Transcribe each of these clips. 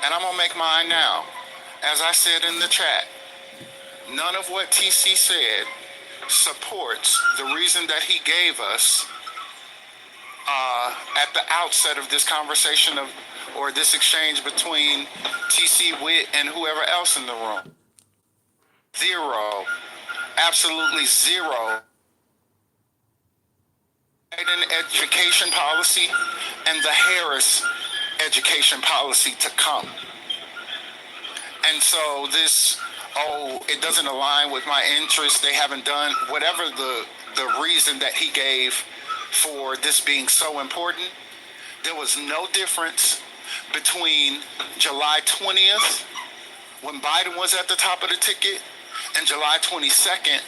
And I'm going to make mine now. As I said in the chat, none of what TC said supports the reason that he gave us at the outset of this conversation or this exchange between TC Witt and whoever else in the room. Zero, absolutely zero. Biden education policy and the Harris education policy to come. And so this, it doesn't align with my interests. They haven't done whatever the reason that he gave for this being so important. There was no difference between July 20th, when Biden was at the top of the ticket, and July 22nd,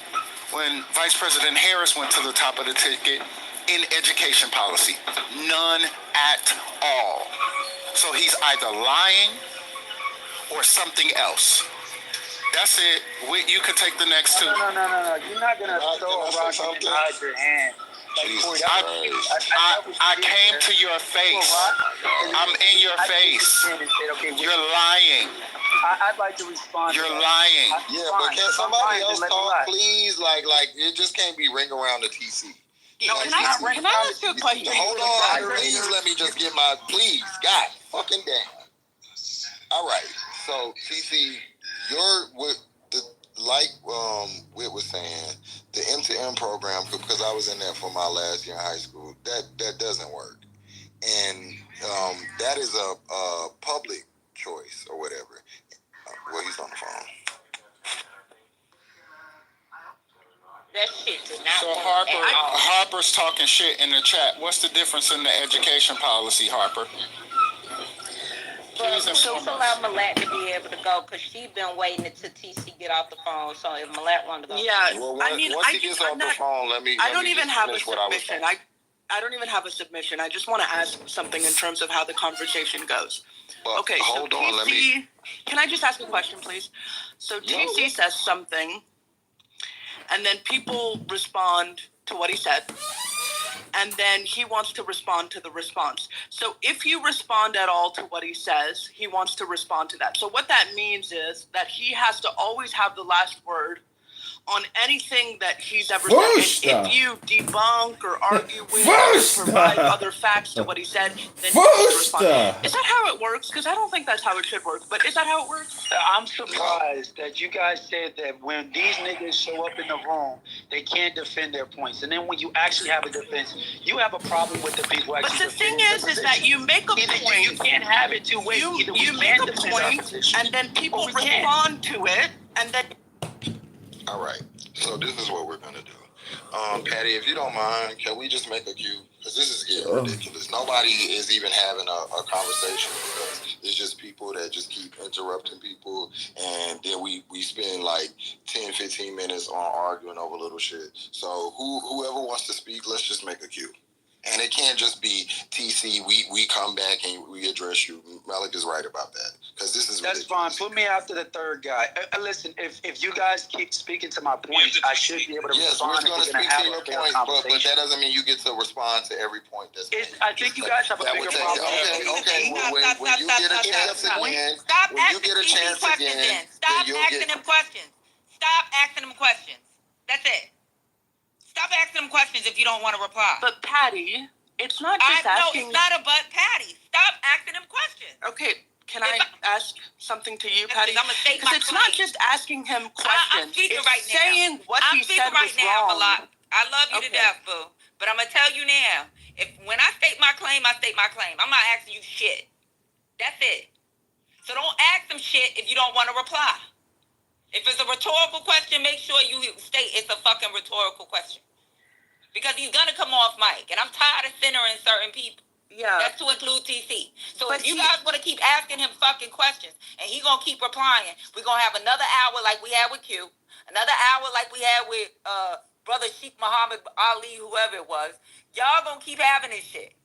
when Vice President Harris went to the top of the ticket in education policy. None at all. So he's either lying or something else. That's it. You could take the next two. No. You're not going to throw a rock and hide your hand. I came to your face. I'm in your face. You're lying. I'd like to respond. You're lying. Yeah, but can somebody else talk, please? Like it just can't be ring around the TC. Can I ask you a question? Hold on, please. Let me just get my God, fucking damn. All right. So TC, Whit was saying, the M2M program, because I was in there for my last year in high school, that doesn't work, and that is a public choice or whatever. Well, he's on the phone. That shit did not So work. Harper's talking shit in the chat. What's the difference in the education policy, Harper? Please allow Malat to be able to go, because she's been waiting until TC get off the phone. So if Malat wanted to go. Yeah, well, once he gets off the phone, I don't even have a submission. I don't even have a submission. I just want to ask something in terms of how the conversation goes. Well, okay, hold so on. TC, can I just ask a question, please? So TC says something, and then people respond to what he said, and then he wants to respond to the response. So if you respond at all to what he says, he wants to respond to that. So what that means is that he has to always have the last word on anything that he's ever said. And if you debunk or argue with or provide other facts to what he said, then he has to respond. Is that how it works? Because I don't think that's how it should work. But is that how it works? I'm surprised that you guys said that when these niggas show up in the room, they can't defend their points. And then when you actually have a defense, you have a problem with the people actually. But the thing is that you make a point. You can't have it two ways. You make a point, and then people respond to it, and then. All right. So this is what we're gonna do. Patty, if you don't mind, can we just make a queue? Because this is getting ridiculous. Nobody is even having a conversation with us. It's just people that just keep interrupting people, and then we spend like 10, 15 minutes on arguing over little shit. So whoever wants to speak, let's just make a queue. And it can't just be TC, we come back and we address you. Malik is right about that. Because this is That's ridiculous. Fine. Put me after the third guy. Listen, if you guys keep speaking to my points, I should be able to respond. Yes, we're going to speak to your points, but that doesn't mean you get to respond to every point that's made. I think you guys have a bigger problem. Okay. When you get a chance again, stop asking them questions. Stop asking them questions. That's it. Stop asking them questions if you don't want to reply. But Patty, it's not just asking. No, it's not a but, Patty. Stop asking them questions. Okay, can I ask something to you, Patty? Because it's not just asking him questions. It's saying what he said was wrong. I love you to death, boo. But I'm going to tell you now, when I state my claim, I state my claim. I'm not asking you shit. That's it. So don't ask them shit if you don't want to reply. If it's a rhetorical question, make sure you state it's a fucking rhetorical question. Because he's going to come off mic. And I'm tired of centering certain people. Yeah. That's to include TC. So if you guys want to keep asking him fucking questions and he's going to keep replying, we're going to have another hour like we had with Q, another hour like we had with Brother Sheikh Muhammad Ali, whoever it was. Y'all going to keep having this shit.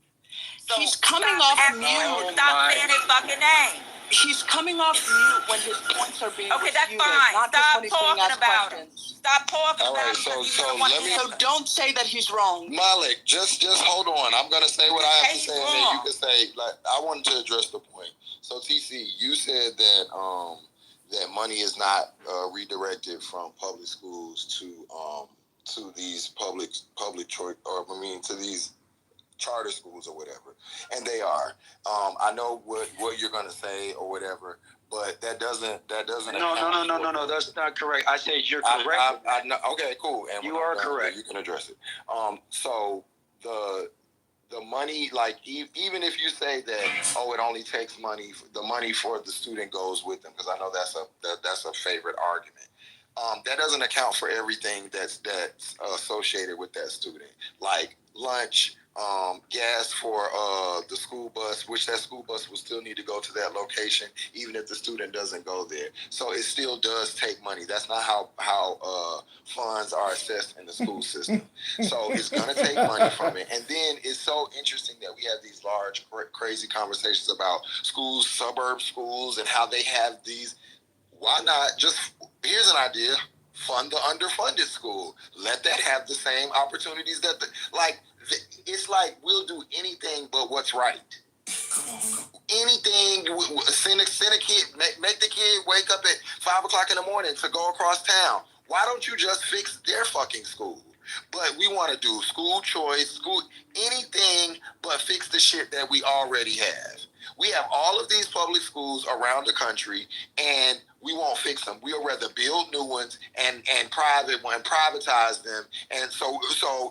So he's coming off mute. Stop saying his fucking name. He's coming off mute when his points are being refuted. That's fine. Stop talking about him. Stop talking about him. So don't say that he's wrong. Malik, just hold on. I'm gonna say what I have to say, and then you can say. Like, I wanted to address the point. So TC, you said that that money is not redirected from public schools to these public choice, or I mean to these charter schools or whatever, and they are. I know what you're gonna say or whatever, but that doesn't. No. That's not correct. I said you're correct. I know. Okay, cool. And you are correct. You can address it. So the money, like even if you say that, oh, it only takes money, the money for the student goes with them, because I know that's a favorite argument. That doesn't account for everything that's associated with that student, like lunch, gas for the school bus, which that school bus will still need to go to that location, even if the student doesn't go there. So it still does take money. That's not how funds are assessed in the school system. So it's going to take money from it. And then it's so interesting that we have these large, crazy conversations about schools, suburb schools, and how they have these. Why not just, here's an idea, fund the underfunded school. Let that have the same opportunities that it's like we'll do anything but what's right. Anything, send a kid, make the kid wake up at 5 o'clock in the morning to go across town. Why don't you just fix their fucking school? But we want to do school choice, anything but fix the shit that we already have. We have all of these public schools around the country, and we won't fix them. We'll rather build new ones and privatize them, and so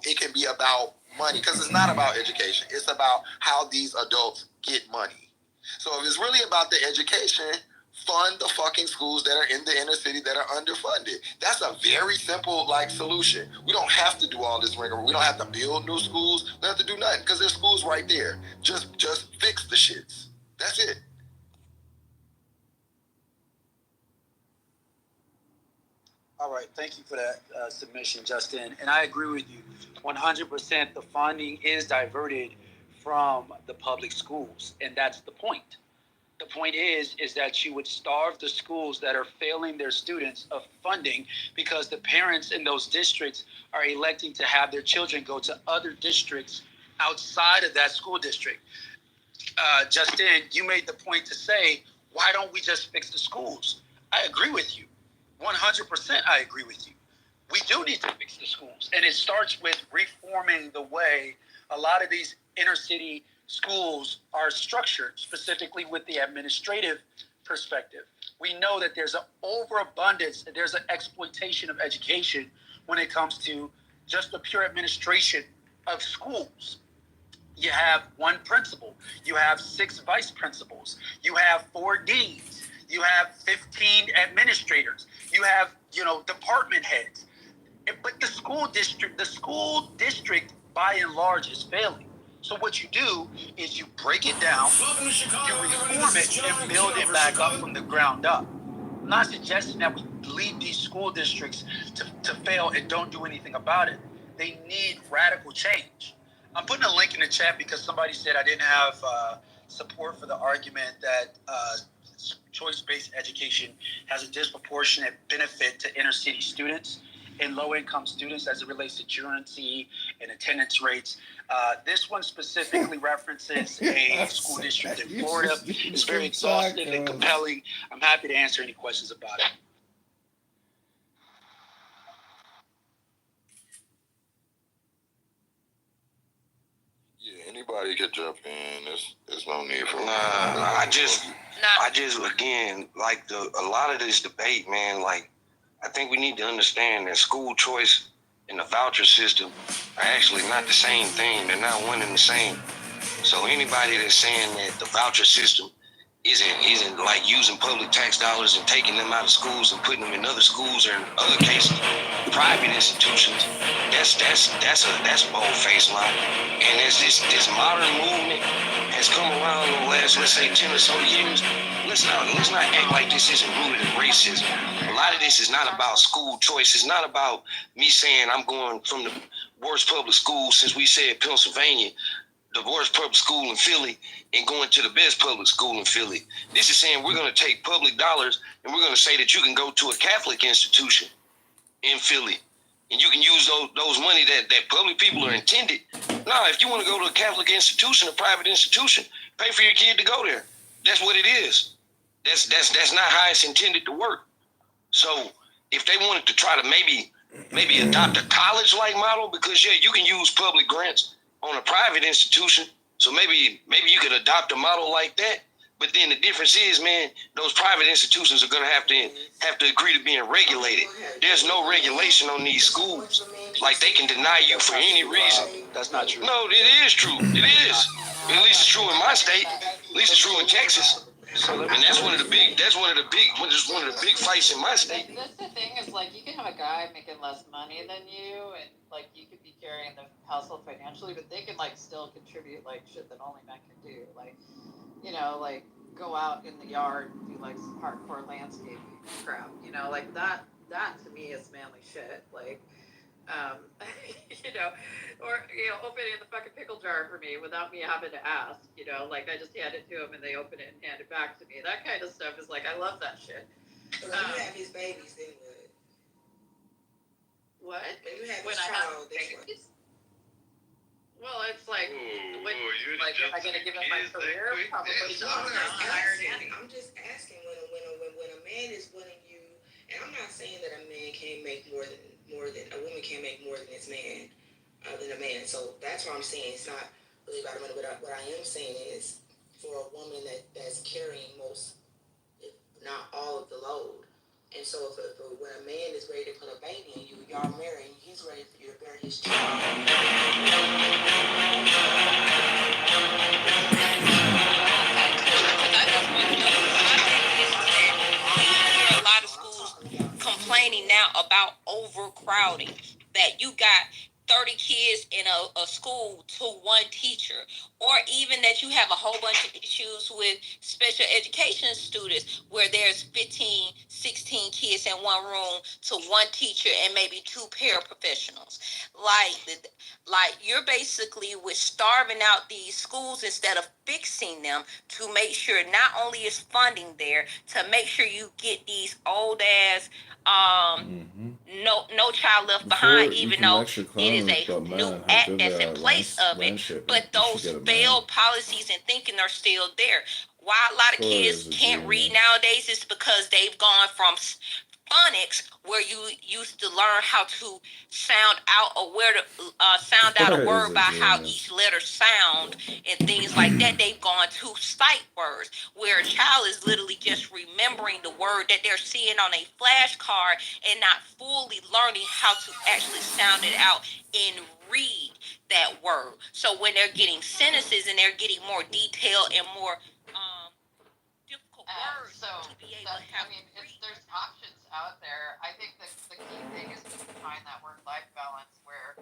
it can be about money, because it's not about education. It's about how these adults get money. So if it's really about the education, fund the fucking schools that are in the inner city that are underfunded. That's a very simple solution. We don't have to do all this rigor. We don't have to build new schools. We don't have to do nothing, because there's schools right there. Just fix the shits. That's it. All right, thank you for that submission, Justin. And I agree with you 100%. The funding is diverted from the public schools, and that's the point. The point is that you would starve the schools that are failing their students of funding, because the parents in those districts are electing to have their children go to other districts outside of that school district. Justin, you made the point to say, why don't we just fix the schools? I agree with you. 100% I agree with you. We do need to fix the schools. And it starts with reforming the way a lot of these inner city schools are structured, specifically with the administrative perspective. We know that there's an overabundance, there's an exploitation of education when it comes to just the pure administration of schools. You have one principal, you have 6 vice principals, you have 4 deans, you have 15 administrators, you have, department heads. But the school district by and large is failing. So what you do is you break it down, you reform it, and build it back up from the ground up. I'm not suggesting that we leave these school districts to fail and don't do anything about it. They need radical change. I'm putting a link in the chat because somebody said I didn't have support for the argument that choice-based education has a disproportionate benefit to inner city students and low-income students as it relates to truancy and attendance rates. This one specifically references a school district in Florida. It's very exhaustive and compelling. I'm happy to answer any questions about it. Yeah, anybody could jump in. There's no need for. I just again, a lot of this debate, man. I think we need to understand that school choice and the voucher system are actually not the same thing. They're not one and the same. So anybody that's saying that the voucher system isn't like using public tax dollars and taking them out of schools and putting them in other schools or in other cases, private institutions, that's bold-faced lie. And as this modern movement has come around in the last, let's say, 10 or so years, let's not act like this isn't rooted in racism. A lot of this is not about school choice. It's not about me saying I'm going from the worst public school, since we said Pennsylvania, the worst public school in Philly, and going to the best public school in Philly. This is saying we're going to take public dollars and we're going to say that you can go to a Catholic institution in Philly and you can use those money that public people are intended. No, if you want to go to a Catholic institution, a private institution, pay for your kid to go there. That's what it is. That's not how it's intended to work. So if they wanted to try to maybe adopt a college-like model, because yeah, you can use public grants on a private institution. So maybe you could adopt a model like that. But then the difference is, man, those private institutions are gonna have to agree to being regulated. There's no regulation on these schools. Like they can deny you for any reason. That's not true. No, it is true. It is. At least it's true in my state. At least it's true in Texas. And that's one of the big fights in my state. That's the thing is like you can have a guy making less money than you and like you could be carrying the household financially, but they can like still contribute like shit that only men can do. Like, you know, like go out in the yard and do like some hardcore landscaping crap, you know, like that to me is manly shit. Like, you know, or, you know, opening the fucking pickle jar for me without me having to ask, you know, like I just hand it to him and they open it and hand it back to me. That kind of stuff is like, I love that shit. But when you have his babies, then what? What? When you have When his I have child, then what? babies? Well, it's like, Ooh, when, you like, am I jumped gonna to give up my kids that career? quick? Probably That's not. I'm I'm not a hired asking. nanny. I'm just asking when a man is willing you, and I'm not saying that a man can't make more than a woman can't make more than his man than a man. So that's what I'm saying. It's not really about a man. But what I am saying is for a woman that's carrying most, if not all of the load. And so if when a man is ready to put a baby in you, y'all marrying, he's ready for you to bear his child. A lot of schools complaining now about overcrowding, that you got 30 kids in a school to one teacher, or even that you have a whole bunch of issues with special education students where there's 15, 16 kids in one room to one teacher and maybe two paraprofessionals. Like you're basically with starving out these schools instead of fixing them to make sure not only is funding there to make sure you get these old ass no child left behind, even though it is a new act that's in place of it, but those failed policies and thinking are still there. Why a lot of kids can't read nowadays is because they've gone from phonics, where you used to learn how to sound out or where to sound out a word by how each letter sound and things like that. They've gone to sight words, where a child is literally just remembering the word that they're seeing on a flashcard and not fully learning how to actually sound it out and read that word. So when they're getting sentences and they're getting more detail and more difficult words to be able to have. I mean, there's options out there. I think the key thing is to find that work-life balance where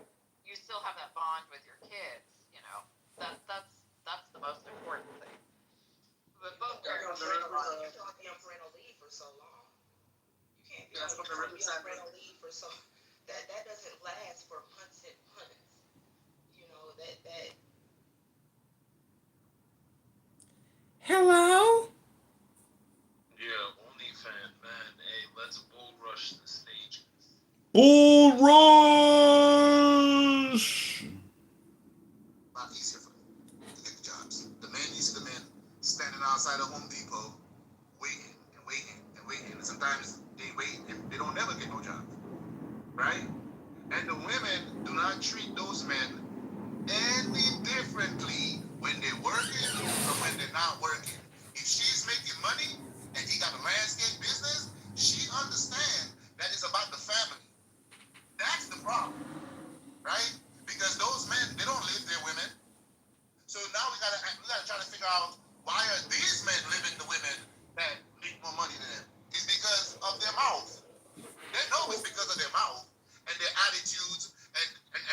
you still have that bond with your kids. You know, that's the most important thing. But both parents You're talking on parental leave for so long. You can't be on parental leave for so. That doesn't last for months and months. You know that. Hello? Yeah, OnlyFans, man. Hey, let's bull rush the stage. Bull rush! A lot easier for them to get the jobs. The men, you see the men standing outside of Home Depot, waiting and waiting and waiting. And sometimes they wait and they don't never get no jobs, right? And the women do not treat those men any differently when they're working or when they're not working. If she's making money and he got a landscape business, she understands that it's about the family. That's the problem, right? Because those men, they don't live their women. So now we gotta try to figure out why are these men living the women that make more money than them? It's because of their mouth. They know it's because of their mouth and their attitudes and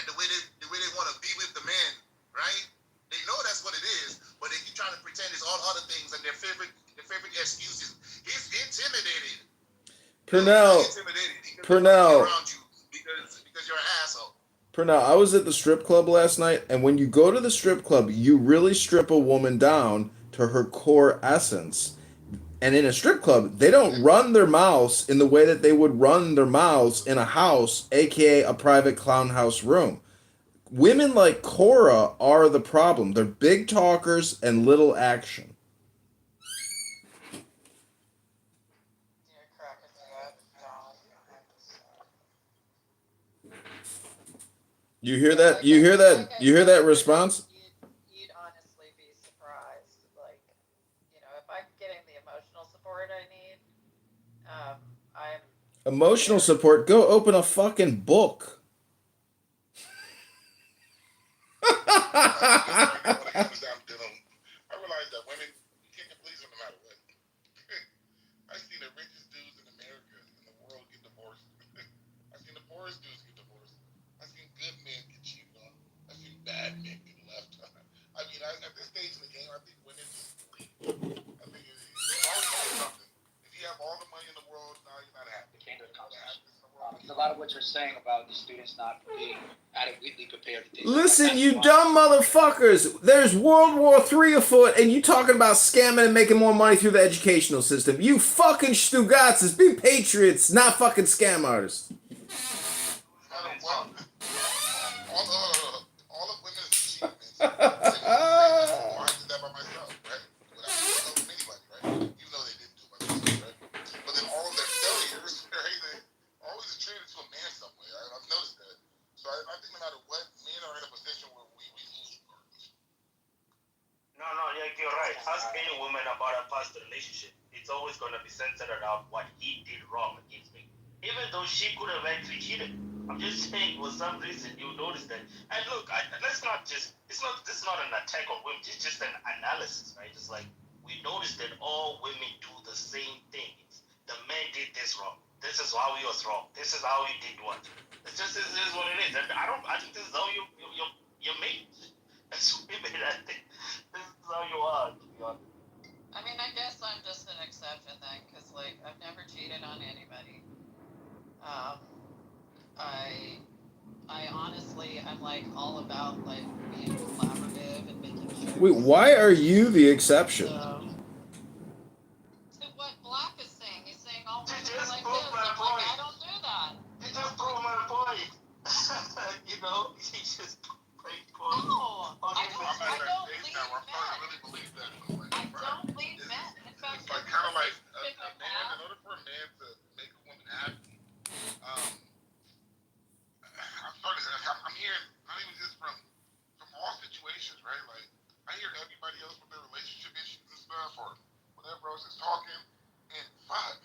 the way they want to be with the men, right? They know that's what it is, but they keep trying to pretend it's all other things and their favorite excuses. He's intimidated. Purnell. Around you because you're an asshole. Purnell, I was at the strip club last night, and when you go to the strip club, you really strip a woman down to her core essence. And in a strip club, they don't run their mouths in the way that they would run their mouths in a house, aka a private clown house room. Women like Cora are the problem. They're big talkers and little action. You hear that? You hear that? You hear that response? You'd honestly be surprised. Like, you know, if I'm getting the emotional support I need, I'm Emotional support. Go open a fucking book. I realize that women, you can't please them no matter what. I've seen the richest dudes in America in the world get divorced. I've seen the poorest dudes get divorced. I've seen good men get cheated on. I've seen bad men get left. I mean, at this stage in the game, I think women just leave. I think it's always something. If you have all the money in the world, now you're not happy. A lot of what you're saying about the students not being adequately prepared to take. Listen, you dumb motherfuckers. There's World War III afoot, and you talking about scamming and making more money through the educational system. You fucking Stugatzes. Be patriots, not fucking scam artists. All of women's achievements. I did that by myself, right? Without anybody, right? Even though they didn't do it by themselves, right? But then all of their failures, right? They always attributed to a man some way. I've noticed that. So I think no matter what, men are in a position where we lose regardless. No, yeah, you're right. Ask any woman about a past relationship. It's always going to be centered around what he did wrong against me. Even though she could have actually cheated. I'm just saying, for some reason, you notice that. And look, let's not just, this is not an attack on women. It's just an analysis, right? It's like, we notice that all women do the same things. The man did this wrong. This is how he was wrong. This is how he did what. It's just, this is what it is. And I think this is how you're made. That's women, I think this is how you are, to be honest. I mean, I guess I'm just an exception then, because, like, I've never cheated on anybody. I honestly, I'm, like, all about, like, being collaborative and making sure. Wait, why are you the exception? So what Black is saying, he's saying all women are like this. I'm like, I don't do that. You just proved my point. You know, he just played point. No, I don't believe that. I don't leave men. In fact, it's like kind of like a man, in order for a man to make a woman happy, I'm hearing not even just from all situations, right? Like I hear everybody else with their relationship issues and stuff or whatever else is talking, and fuck,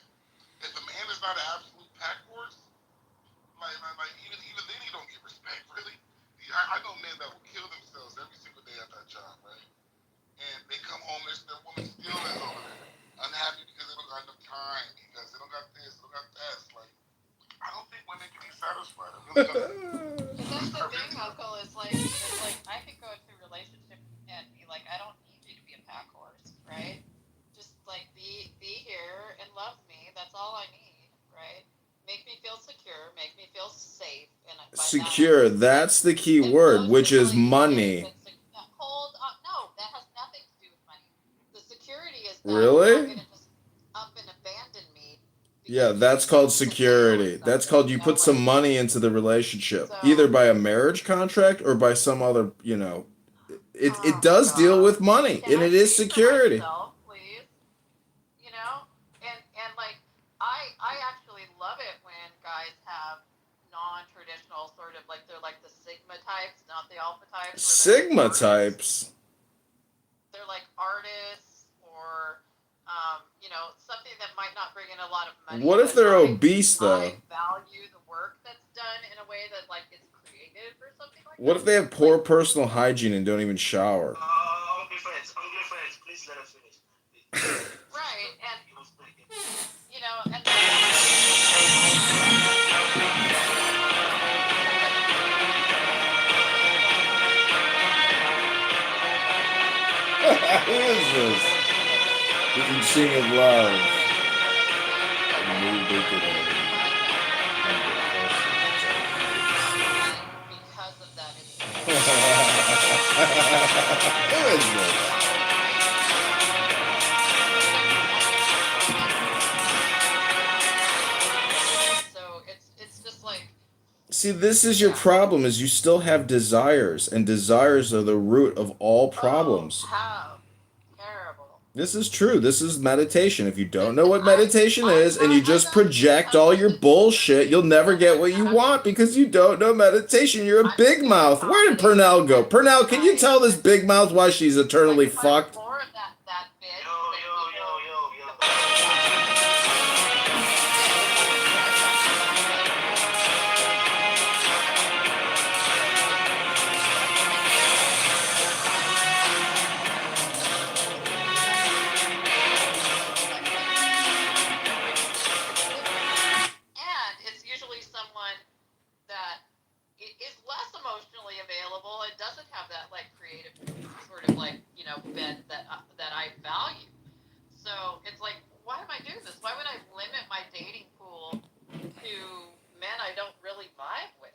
if the man is not an absolute pack horse, like even then he don't get respect really. I know men that will kill themselves every single day at that job, right? And they come home, their woman still is over there, unhappy because they don't got enough time, because they don't got this, they don't got that. It's like, I don't think women can be satisfied. I really don't. That's the thing, Uncle, it's like I could go into a relationship and be like, I don't need you to be a pack horse, right? Just like be here and love me. That's all I need, right? Make me feel secure, make me feel safe. And Secure, that's the key word, which is money. No, that has nothing to do with money. The security is that Really? you're not gonna just up and abandon me. Yeah, that's called security. That's called you put some money into the relationship, either by a marriage contract or by some other, you know. It does deal with money, and it is security. Please, you know, and like I actually love it when guys have non-traditional sort of like they're like the Sigma types, not the Alpha types. Sigma types. They're like artists or you know, something that might not bring in a lot of money. What if they're obese though? I value the work that's done in a way that like is creative or something like that. What if they have poor personal hygiene and don't even shower? Ugly friends, please let us finish. Right, and you know, and Who is this? We can sing of love. because of that, Who is this? so it's just like. See, this is your problem, is you still have desires, and desires are the root of all problems. How terrible. This is true. This is meditation. If you don't know what meditation is and you just project all your bullshit, you'll never get what you want because you don't know meditation. You're a big mouth. Where did Purnell go? Purnell, can you tell this big mouth why she's eternally fucked? More of that bitch. And it's usually someone that is less emotionally available and doesn't have that like creative sort of like bent that I value. So it's like, why am I doing this? Why would I limit my dating pool to men I don't really vibe with?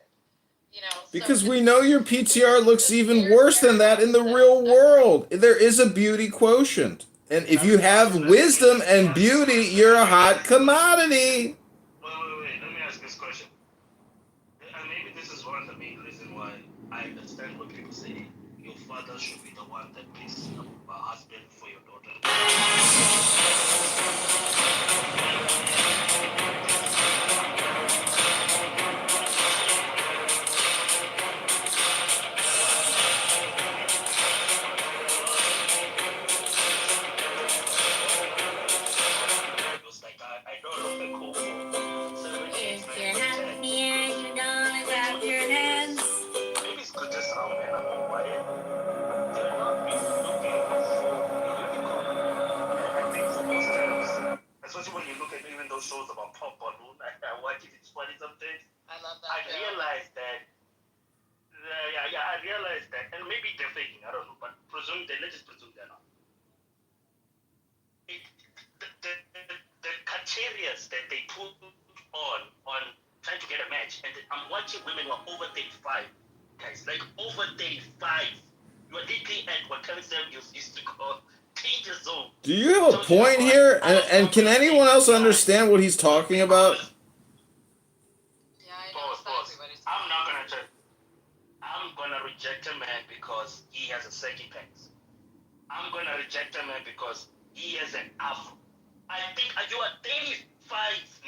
Because we know your PTR looks even worse than that in the real world. There is a beauty quotient. And if you have wisdom and beauty, you're a hot commodity. Wait. Let me ask this question. And maybe this is one of the main reasons why I understand what people say. Your father should be the one that picks up a husband for your daughter. It was like, I don't know, cool. If you're happy and you don't clap your hands. Maybe it's good just how men are more quiet. They're not really looking I think for most times, especially when you look at even those shows about pop balloon, I watch it, it's funny sometimes. I love that. I realized that, I realized that, and maybe they're faking, I don't know, but let's just presume they're not. The criteria that they put on trying to get a match, and I'm watching women who are over 35, guys, like over 35. You are literally at what Kevin Samuels used to call danger zone. Do you have a point here? And can anyone else understand what he's talking about? Yeah, I know exactly what he's I'm not gonna try. I'm gonna reject a man because he has a saggy pants. I'm gonna reject a man because he has an afro. I think you are 35,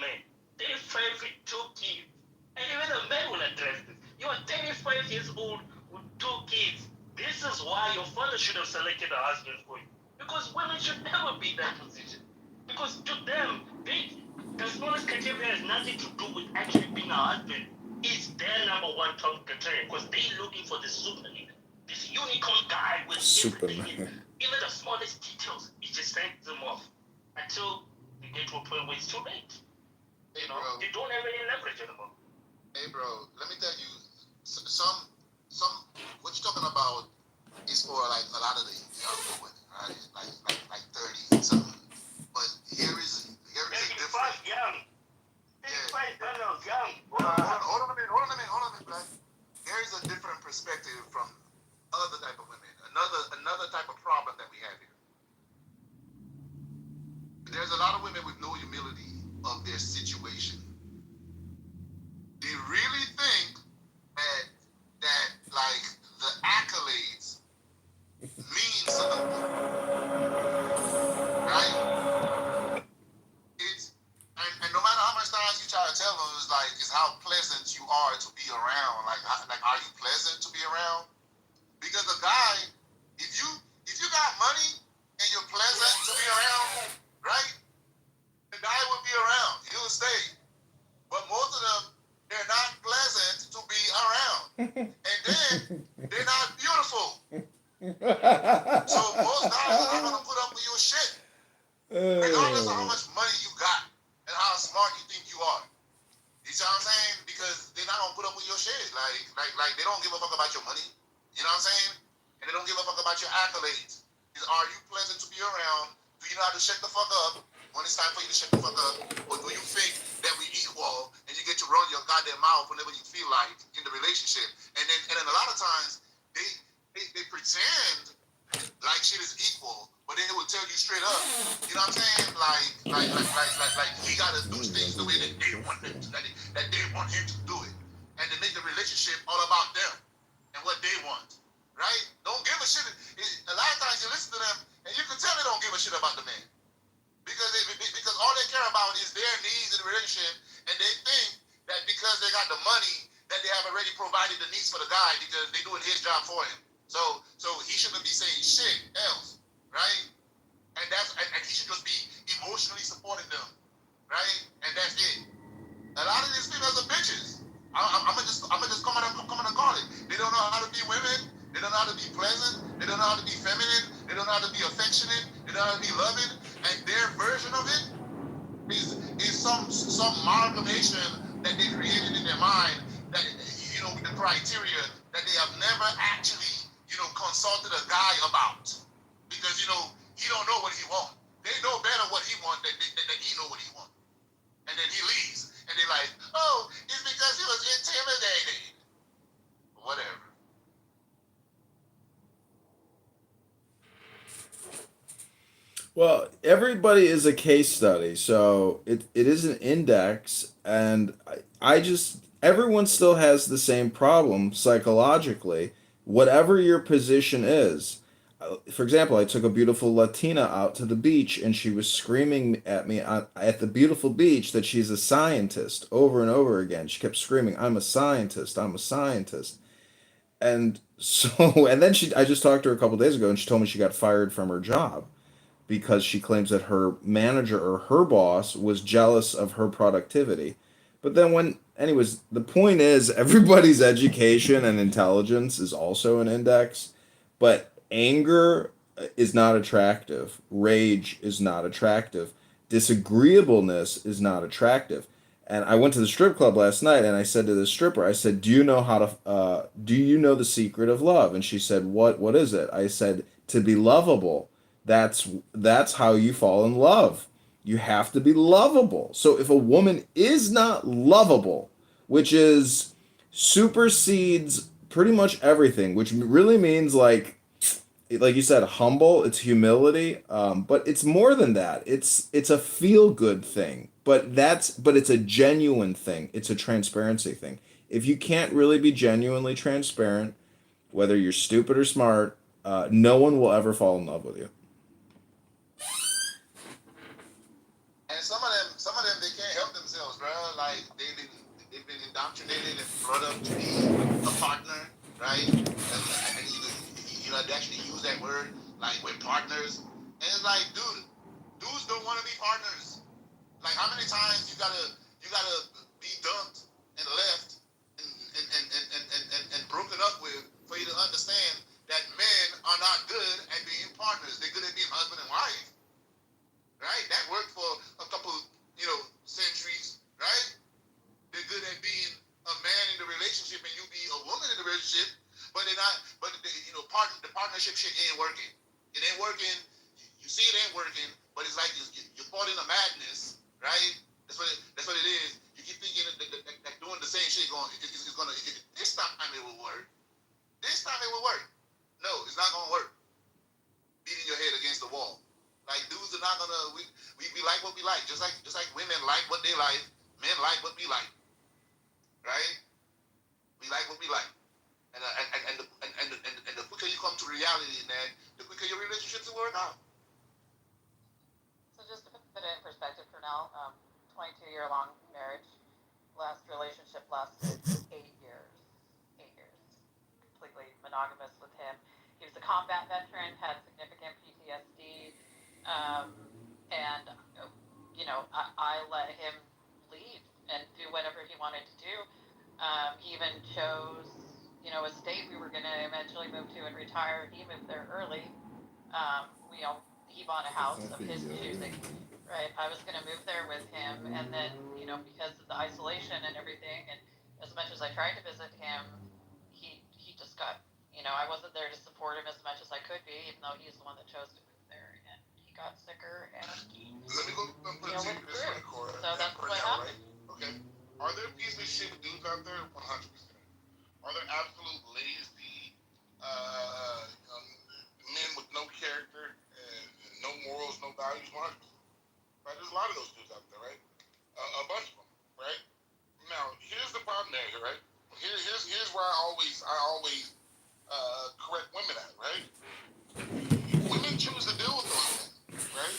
man. 35 with 2 kids. And even a man will address this. You are 35 years old with 2 kids. This is why your father should have selected a husband for you. Because women should never be in that position. Because to them, the smallest criteria has nothing to do with actually being a husband. It's their number one top criteria. Because they're looking for the superman. This unicorn guy with everything. Even the smallest details, it just sends them off. Until you get to a point where it's too late. Hey, Bro. You don't have any leverage anymore. Hey, bro, let me tell you, some what you're talking about is for like a lot of the young women, right? Like 30 and something. But here is a different. Young. 35 young. Hold on a minute, Black. Here is a different perspective from other type of women. Another type of problem that we have here. There's a lot of women with no humility of their situation. They really think that like the accolades mean something, right? It's and no matter how much times you try to tell them, it's how pleasant you are to be around. Like are you pleasant to be around? Because a guy, if you got money and you're pleasant to be around, right? The guy will be around. He'll stay. But most of them, they're not pleasant to be around. And then they're not beautiful. So most guys are not gonna put up with your shit. Regardless of how much money you got and how smart you think you are. You see what I'm saying? Because they're not gonna put up with your shit. Like they don't give a fuck about your money. You know what I'm saying? And they don't give a fuck about your accolades. Are you pleasant to be around? Do you know how to shut the fuck up when it's time for you to shut the fuck up? Or do you think that we equal and you get to run your goddamn mouth whenever you feel like in the relationship? And then a lot of times they pretend like shit is equal, but then they will tell you straight up. You know what I'm saying? Like he gotta do things the way that they want him to, that they want him to do it. And they make the relationship all about them and what they want. Right? Don't give a shit. A lot of times you listen to them And you can tell they don't give a shit about the man. Because all they care about is their needs in the relationship, and they think that because they got the money that they have already provided the needs for the guy because they're doing his job for him. So he shouldn't be saying shit else, right? And he should just be emotionally supporting them, right? And that's it. A lot of these females are bitches. I'm gonna just come on and call it. They don't know how to be women. They don't know how to be pleasant. They don't know how to be feminine. They don't know how to be affectionate. They don't know how to be loving. And their version of it is some amalgamation that they created in their mind that, with the criteria that they have never actually, consulted a guy about. Because, he don't know what he wants. They know better what he wants than he know what he wants. And then he leaves. And they're like, oh, it's because he was intimidated. Whatever. Well, everybody is a case study, so it is an index, and everyone still has the same problem psychologically, whatever your position is. For example, I took a beautiful Latina out to the beach, and she was screaming at me at the beautiful beach that she's a scientist over and over again. She kept screaming, I'm a scientist, I'm a scientist. And so, and then I just talked to her a couple days ago, and she told me she got fired from her job because she claims that her manager or her boss was jealous of her productivity. But then anyways, the point is everybody's education and intelligence is also an index, but anger is not attractive. Rage is not attractive. Disagreeableness is not attractive. And I went to the strip club last night and I said to the stripper, I said, do you know the secret of love? And she said, what is it? I said, to be lovable. That's how you fall in love. You have to be lovable. So if a woman is not lovable, which supersedes pretty much everything, which really means like you said, humble, it's humility, but it's more than that. It's a feel good thing, but it's a genuine thing. It's a transparency thing. If you can't really be genuinely transparent, whether you're stupid or smart, no one will ever fall in love with you. And some of them, they can't help themselves, bro. Like they've been indoctrinated and brought up to be a partner, right? And they actually use that word, like we're partners. And it's like, dudes don't want to be partners. Like how many times you gotta be dumped and left and broken up with for you to understand that men are not good at being partners. They're good at being husband and wife. Right? That worked for a couple, centuries, right? They're good at being a man in the relationship and you be a woman in the relationship, but they're not, the partnership shit ain't working. It ain't working. You see it ain't working, but it's like you're caught in a madness, right? That's what it is. You keep thinking that doing the same shit this time it will work. This time it will work. No, it's not gonna work. Beating your head against the wall. Like dudes are not gonna. We like what we like. Just like women like what they like. Men like what we like. Right? We like what we like. And the quicker you come to reality in that, the quicker your relationships will work out. So just to put it in perspective for now, 22-year-long marriage. Last relationship lasted 8 years. 8 years. Completely monogamous with him. He was a combat veteran, had significant PTSD. I let him leave and do whatever he wanted to do. He even chose, a state we were going to eventually move to and retire. He moved there early. He bought a house of his choosing, right? I was going to move there with him, and then, because of the isolation and everything, and as much as I tried to visit him, he just got, I wasn't there to support him as much as I could be, even though he's the one that chose to move there, and he got sicker, and Let me go put it to you this way, Cora. So that's what happened. Right? Okay. Are there pieces of shit dudes out there? 100%. Are there absolute lazy men with no character and no morals, no values? 100%. Right? There's a lot of those dudes out there, right? A bunch of them, right? Now, here's the problem there, right? Here's where I always correct women at, right? Women choose to deal with right?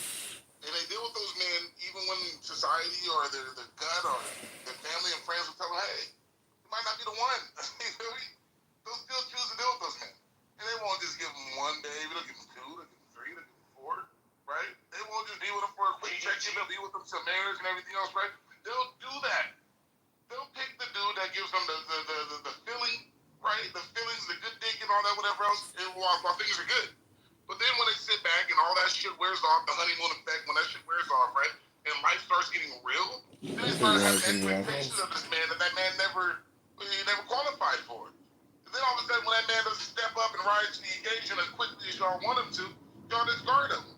And they deal with those men even when society or the gut or their family and friends will tell them, hey, you might not be the one. You feel me? They'll still choose to deal with those men. And they won't just give them one baby, they'll give them two, they'll give them three, they'll give them four, right? They won't just be with them for a quick check-in, they'll be with them till marriage and everything else, right? They'll do that. They'll pick the dude that gives them the feeling, right? The feelings, the good dick and all that, whatever else, and while things are good. But then when they sit back and all that shit wears off, the honeymoon effect, when that shit wears off, right? And life starts getting real, then they start having expectations of this man that man never qualified for. And then all of a sudden, when that man doesn't step up and rise to the occasion as quickly as y'all want him to, y'all discard him.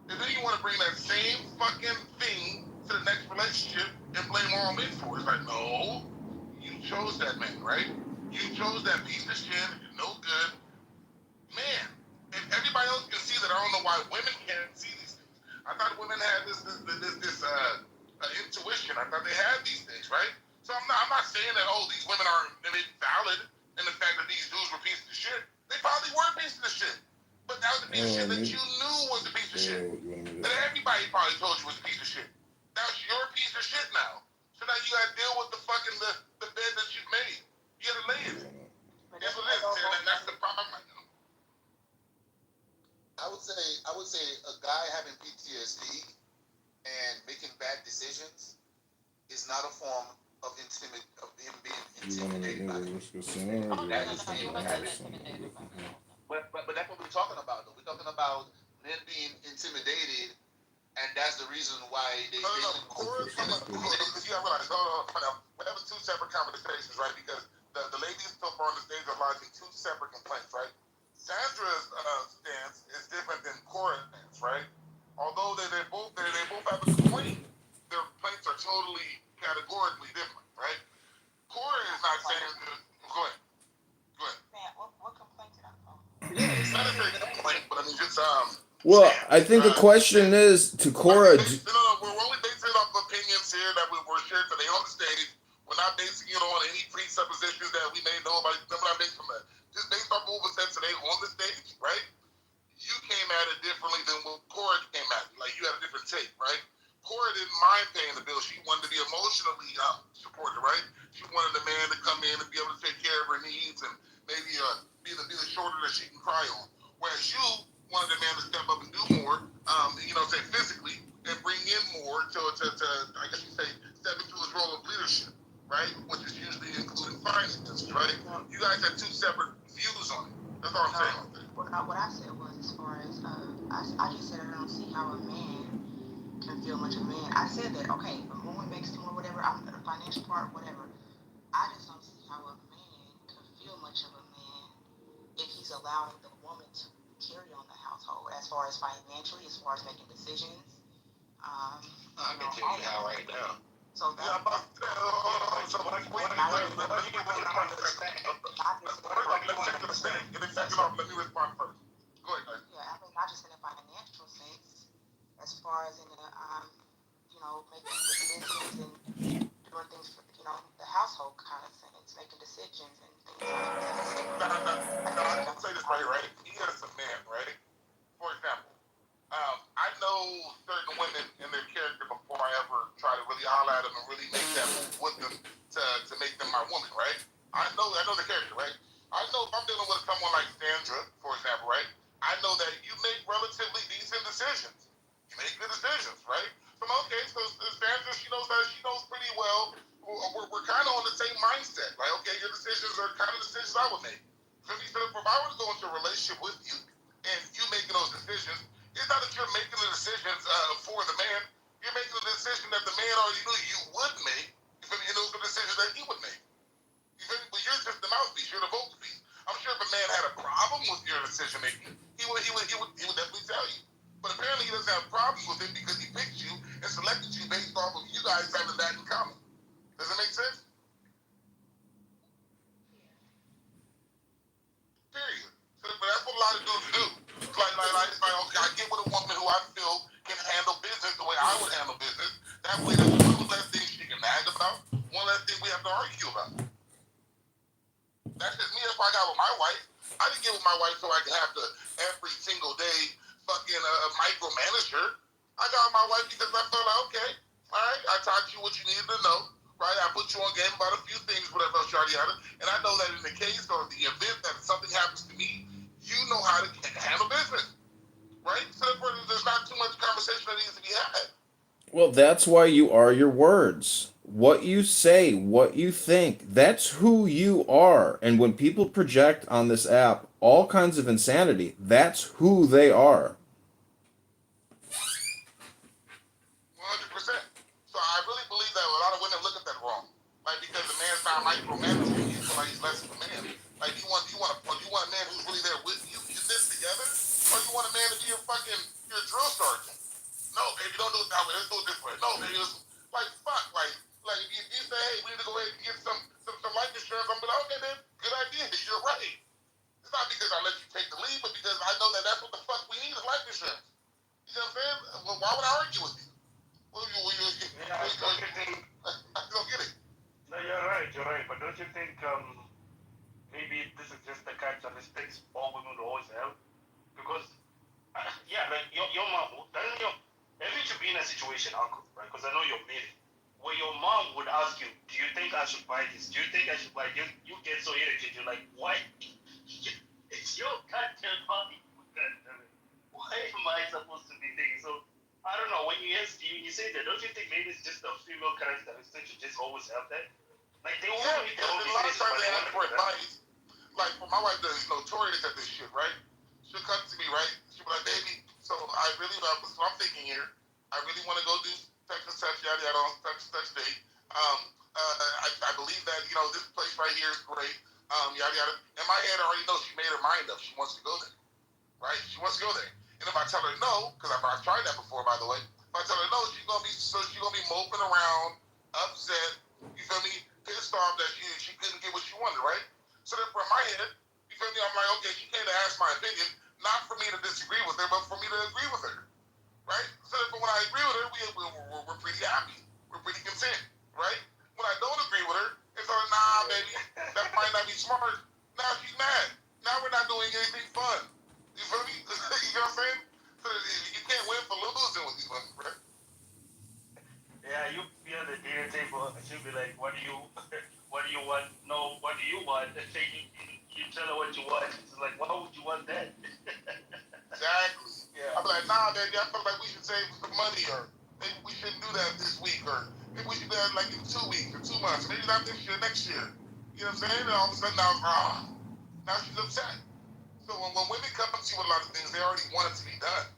And then you want to bring that same fucking thing to the next relationship and blame all men for it. It's like, no, you chose that man, right? You chose that piece of shit, you're no good. Man, if everybody else can see that, I don't know why women can't see these things. I thought women had this intuition. I thought they had these things, right? So I'm not saying that, these women are valid in the fact that these dudes were pieces of shit. They probably were pieces of shit. But that was a piece of shit that you knew was a piece of shit. That everybody probably told you was a piece of shit. That's your piece of shit now. So now you gotta deal with the fucking the bed that you've made. You gotta lay in it. That's what it is, man. That's the problem right now. I would say a guy having PTSD and making bad decisions is not a form of him being intimidated by it. But that's what we're talking about, though. We're talking about men being intimidated, and that's the reason why they. You gotta realize, we're having two separate conversations, right? Because the ladies so far on the stage are lodging two separate complaints, right? Sandra's stance is different than Cora's stance, right? Although they both have a complaint, their complaints are totally categorically different, right? Cora is not saying that. Go ahead. Man, what complaint did I call? Yeah, it's not a very complaint, but I mean just Well, I think the question is to Cora. We're only basing it off opinions here that we were shared today on the stage. We're not basing it on any presuppositions that we may know about. We're not based on that. Just based off what was said today on the stage, right? You came at it differently than what Cora came at it. Like, you had a different take, right? Cora didn't mind paying the bill. She wanted to be emotionally supported, right? She wanted the man to come in and be able to take care of her needs and maybe be the shoulder that she can cry on. Whereas you wanted the man to step up and do more, say physically, and bring in more to I guess you say, step into his role of leadership, right? Which is usually including finances, right? You guys had two separate views on it. That's all I'm saying. What I said was, as far as I just said I don't see how a man can feel much of a man. I said that, okay, if a woman makes more, whatever, I'm the financial part, whatever. I just don't see how a man can feel much of a man if he's allowing the woman to carry on the household, as far as financially, as far as making decisions. I can tell you how right now. So that's Let me respond first. Go ahead, guys. Yeah, I mean, not just in a financial sense, as far as in the, making decisions and doing things for, the household kind of sense, making decisions and things like that. I'll say this right? He is a man, right? For example, I know certain women in their character before I ever try to really holler at them and really make that move with them to make them my woman, right? I know the character, right? I know if I'm dealing with someone like Sandra, for example, right? I know that you make relatively decent decisions. You make good decisions, right? So Sandra, she knows pretty well. We're kind of on the same mindset. Like, okay, your decisions are kind of decisions I would make. So if I were to go into a relationship with you and you making those decisions, it's not that you're making the decisions for the man. You're making the decision that the man already knew you would make. And those are the decisions that he would make. But you're just the mouthpiece. You're the vocal piece. I'm sure if a man had a problem with your decision making, he would definitely tell you. But apparently he doesn't have problems with it because he picked you and selected you based off of you guys having that in common. Does it make sense? Period. But that's what a lot of dudes do. It's like, okay, I get with a woman who I feel can handle business the way I would handle business. That way, there's one less thing she can nag about, one less thing we have to argue about. That's just me. That's why I got with my wife. I didn't get with my wife so I could have to every single day fucking micromanage her. I got my wife because I felt like, okay, all right, I taught you what you needed to know, right? I put you on game about a few things, whatever else, yada yada. And I know that in the case or the event that something happens to me, you know how to handle business, right? So therefore, there's not too much conversation that needs to be had. Well, that's why you are your words. What you say, what you think, that's who you are. And when people project on this app all kinds of insanity, that's who they are. 100%. So I really believe that a lot of women look at that wrong. Like because the man's not micromanaging you, you feel like he's less of a man. Like you want a man who's really there with you in this together, or you want a man to be your drill sergeant. No, baby, don't do it that way. Let's do it this way. No, baby, like fuck, like if you say, hey, we need to go ahead and get some life insurance, I'm like, okay, man, good idea. You're right. It's not because I let you take the lead, but because I know that that's what the fuck we need is life insurance. You know what I'm saying? Well, why would I argue with you? Don't you think? I don't get it. No, you're right. But don't you think maybe this is just the characteristics all women always have? Because yeah, like your mom, have you been in a situation, uncle, right? Because I know you're married, where your mom would ask you, do you think I should buy this? Do you think I should buy this? You get so irritated. You're like, why? It's your goddamn money. Why am I supposed to be thinking? So I don't know. When you say that, don't you think maybe it's just a female characteristic you just always have that? Like they Yeah, because a lot of times they ask for advice. Like, my wife is notorious at this shit, right? She'll come to me, right? She'll be like, baby, so I'm thinking here. I really want to go do such and such, yada yada, on such and such date. I believe that, this place right here is great. Yada yada. In my head, I already know she made her mind up. She wants to go there, right? She wants to go there. And if I tell her no, because I've tried that before, by the way. If I tell her no, she's gonna be moping around, upset. You feel me? Pissed off that she couldn't get what she wanted, right? So therefore, in my head, you feel me? I'm like, okay, she came to ask my opinion, not for me to disagree with her, but for me to agree with her, right? So therefore, when I agree with her, we're pretty happy, we're pretty content, right? When I don't agree with her, it's like, nah, baby, that might not be smart. Now she's mad. Now we're not doing anything fun. You feel me? You know what I'm saying? So you can't win for losing with these women, right? Yeah, you be on the dinner table, and she'll be like, what do you want? No, what do you want? You tell her what you want. She's like, why would you want that? Exactly. Yeah. I'm like, nah, baby, I feel like we should save some money, or maybe we shouldn't do that this week, or maybe we should do that like in 2 weeks or 2 months, maybe not this year, next year. You know what I'm saying? And all of a sudden now she's upset. So when women come to you with a lot of things, they already want it to be done.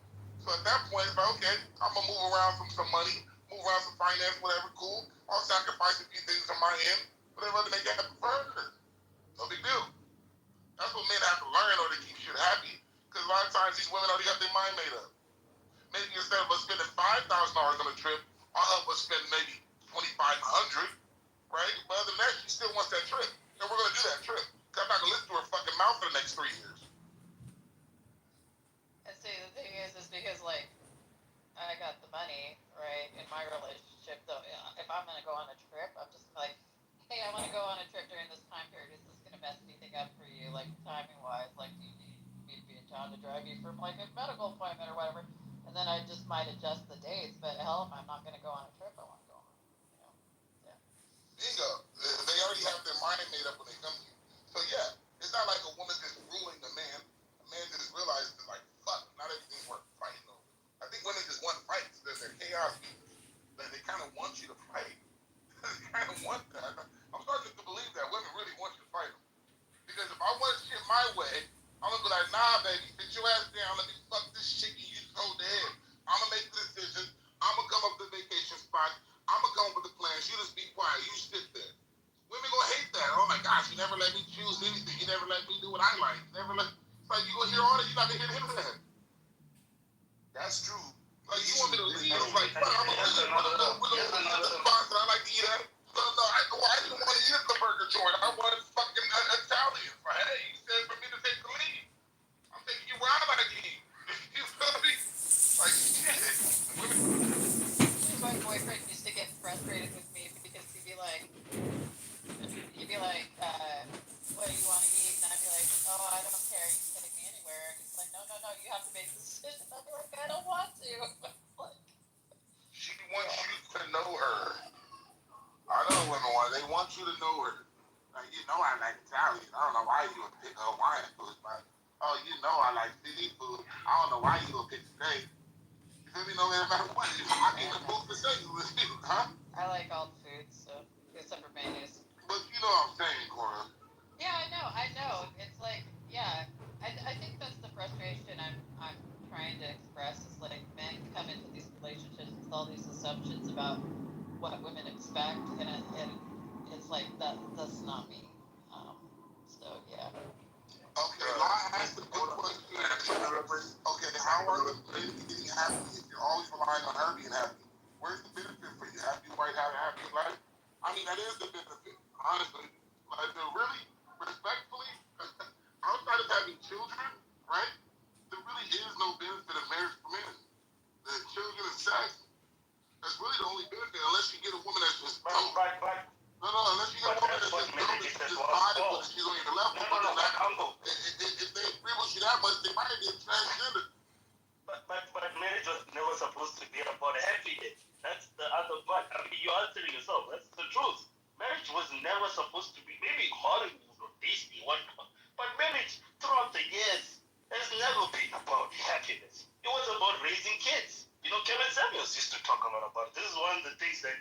So at that point, it's like, okay, I'm gonna move around some money, move around some finance, whatever, cool. I'll sacrifice a few things on my end, whatever to make it happen for her. No big deal. That's what men have to learn in order to keep shit happy. Because a lot of times these women already got their mind made up. Maybe instead of us spending $5,000 on a trip, I'll help us spend maybe $2,500, right? But other than that, she still wants that trip, and we're gonna do that trip. Cause I'm not gonna listen to her fucking mouth for the next 3 years. And see, the thing is because like I got the money, right? In my relationship, though, if I'm gonna go on a trip, I'm just like, hey, I want to go on a trip during this time period. Is this gonna mess anything up for you, like timing wise? Like, do you need me to be in town to drive you from like a medical appointment or whatever? And then I just might adjust the dates. But hell, if I'm not gonna go on a trip, I want to go on. Yeah. Bingo. They already have their mind made up when they come to you. So yeah, it's not like a woman just ruling the man. A man just realizes that, like, fuck, not everything's worth fighting over. I think women just want fights. They're chaos people. They kind of want you to fight. They kind of want that. I'm starting to believe that women really want you to fight them. Because if I want shit my way, I'm gonna be like, nah, baby, sit your ass down. Let me fuck this chicken you just hold the head. I'm gonna make the decision. I'm gonna come up with the vacation spot. I'm gonna come up with the plans. You just be quiet. You sit there. Women gonna hate that. Oh my gosh, you never let me choose anything. You never let me do what I like. You never let. It's like you gonna hear all that. You're not gonna hear that. That's true. Like you want me to leave? It's like, fuck, I'm gonna leave. We're gonna leave the spots that I like to eat at. No, I didn't want to eat at the burger joint. I wanted fucking Italian. Like, hey, you said for me to take the lead. I'm taking you where I like to eat. You feel me? Like shit. My boyfriend used to get frustrated with me because he'd be like, what do you want to eat? And I'd be like, oh, I don't care. You can take me anywhere. And he's like, no, you have to make the decision. I'd be like, I don't want to. Like, women want. They want you to know her. Like, you know I like Italian. I don't know why you would pick Hawaiian food, but oh, you know I like seafood. I don't know why you would pick steak. You feel me? No matter what. I can even both the steak with you, huh? I like all foods, so except for mayonnaise. But you know what I'm saying, Cora. Yeah, I know. It's like, yeah, I think that's the frustration I'm trying to express is like men come into these relationships with all these assumptions about what women expect, and it's like that's not me. So yeah. Okay, well, I asked the good question. Okay, how are the ladies getting happy if you're always relying on her being happy? Where's the benefit for you? Happy wife, have a happy life? I mean, that is the benefit, honestly. Like, really, respectfully, outside of having children, right? There really is no benefit of marriage for men. The children and sex, that's really the only benefit, unless you get a woman that's just unless you get a woman that's just decided that she's on your level. If they agree with you that much, they might be transgender. But marriage was never supposed to be about happiness. That's the other part. I mean, you're answering yourself. That's the truth. Marriage was never supposed to be, maybe Hollywood or Disney, whatnot. But marriage throughout the years has never been about happiness. It was about raising kids. You know, Kevin Samuels used to talk a lot about it. This is one of the things that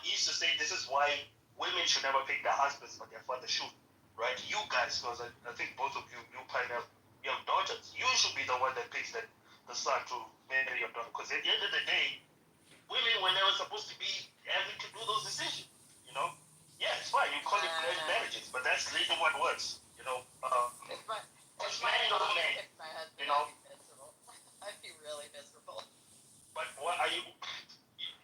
he used to say, this is why women should never pick their husbands, but their father should. Right? You guys, because I think both of you kind of, you have daughters. You should be the one that picks the son to marry your daughter. Because at the end of the day, women were never supposed to be having to do those decisions. You know? Yeah, it's fine. You call it marriages, but that's really what works. You know? If my man, husband, you know? I'd be miserable. I'd be really miserable. But what are you?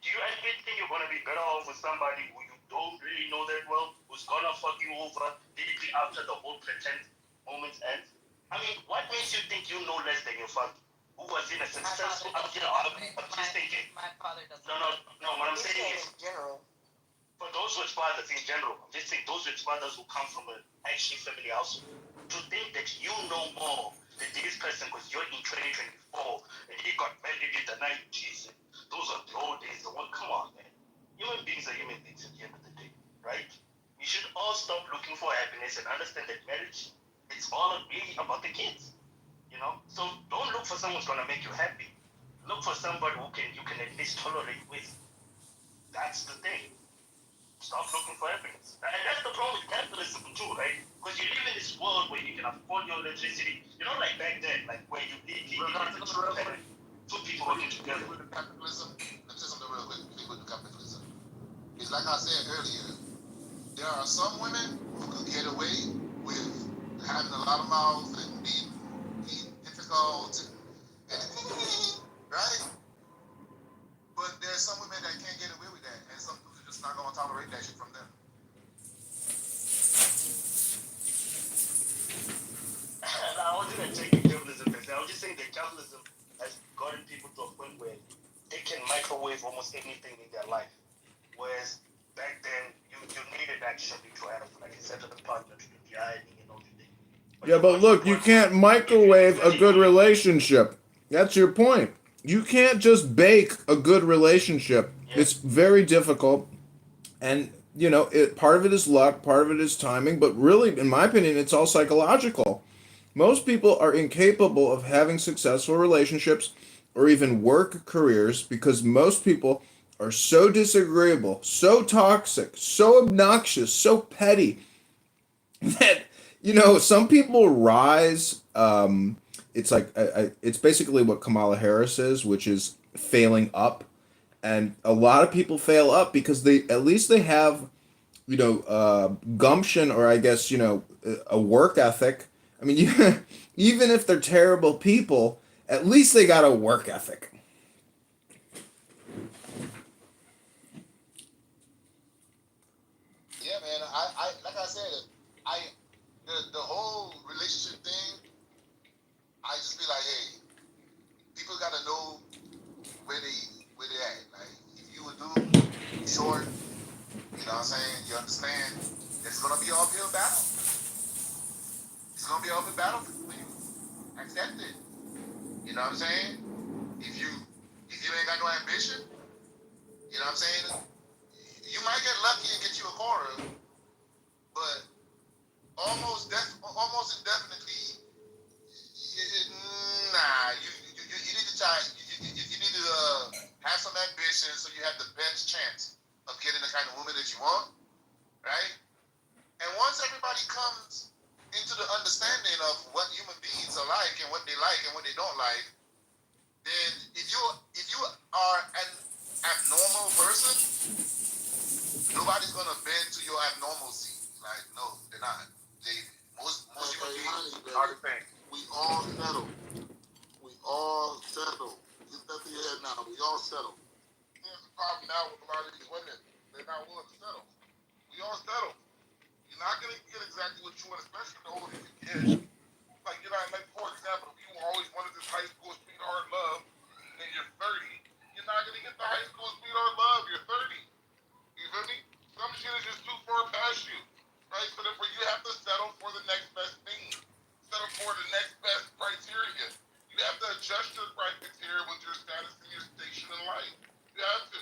Do you actually think you're gonna be better off with somebody who you don't really know that well, who's gonna fuck you over immediately after the whole pretend moment ends? I mean, what makes you think you know less than your father, who was in a successful? I'm just thinking. My father doesn't. No. What I'm saying is, in general. for those with fathers in general, I'm just saying those with fathers who come from an actually family household, to think that you know more than this person because you're in 2024 and he got married in the 90s. And those are the old days. Come on, man. Human beings are human beings at the end of the day, right? We should all stop looking for happiness and understand that marriage, it's all really about the kids, you know? So don't look for someone who's going to make you happy. Look for somebody who you can at least tolerate with. That's the thing. Stop looking for happiness. And that's the problem with capitalism too, right? Because you live in this world where you can afford your electricity. You know, like back then, like where you need two people working together. With the capitalism, let me say something real quick with the capitalism. It's like I said earlier, there are some women who can get away with having a lot of mouths and being difficult and right? But there's some women that can't get away with that, and some dudes are just not gonna tolerate that shit from them. I wasn't taking capitalism per se. I was just saying that capitalism has gotten people to a point where they can microwave almost anything in their life. Whereas back then, you needed actually to have like a set of the partner to do the ironing and all the things. Yeah, but look, you can't microwave a good relationship. That's your point. You can't just bake a good relationship. Yeah. It's very difficult. And, you know, part of it is luck, part of it is timing, but really, in my opinion, it's all psychological. Most people are incapable of having successful relationships or even work careers because most people are so disagreeable, so toxic, so obnoxious, so petty that, you know, some people rise. It's like it's basically what Kamala Harris is, which is failing up, and a lot of people fail up because they have, you know, gumption, or I guess, you know, a work ethic. I mean, even if they're terrible people, at least they got a work ethic. Yeah, man. I like I said, the whole relationship thing. I just be like, hey, people gotta know where they at. Like, if you a dude, you short, you know what I'm saying? You understand? It's gonna be an uphill battle. It's gonna be an uphill battle for you. Accept it. You know what I'm saying? If you ain't got no ambition, you know what I'm saying? You might get lucky and get you that you want, right? And once everybody comes into the understanding of what human beings are like and what they like and what they don't like, then if you are an abnormal person, nobody's gonna bend to your abnormalcy. Like, no, they're not. Most human beings are the same. We all settle. We all settle. Get that to your head now. We all settle. There's a problem now with a lot of these women. They're not willing to settle. We all settle. You're not gonna get exactly what you want, especially the older you get. Like, you know, like for example, if you always wanted this high school sweetheart love, and you're 30, you're not gonna get the high school sweetheart love. You're 30. You feel me? Some shit is just too far past you, right? So therefore, you have to settle for the next best thing. Settle for the next best criteria. You have to adjust your criteria with your status and your station in life. You have to,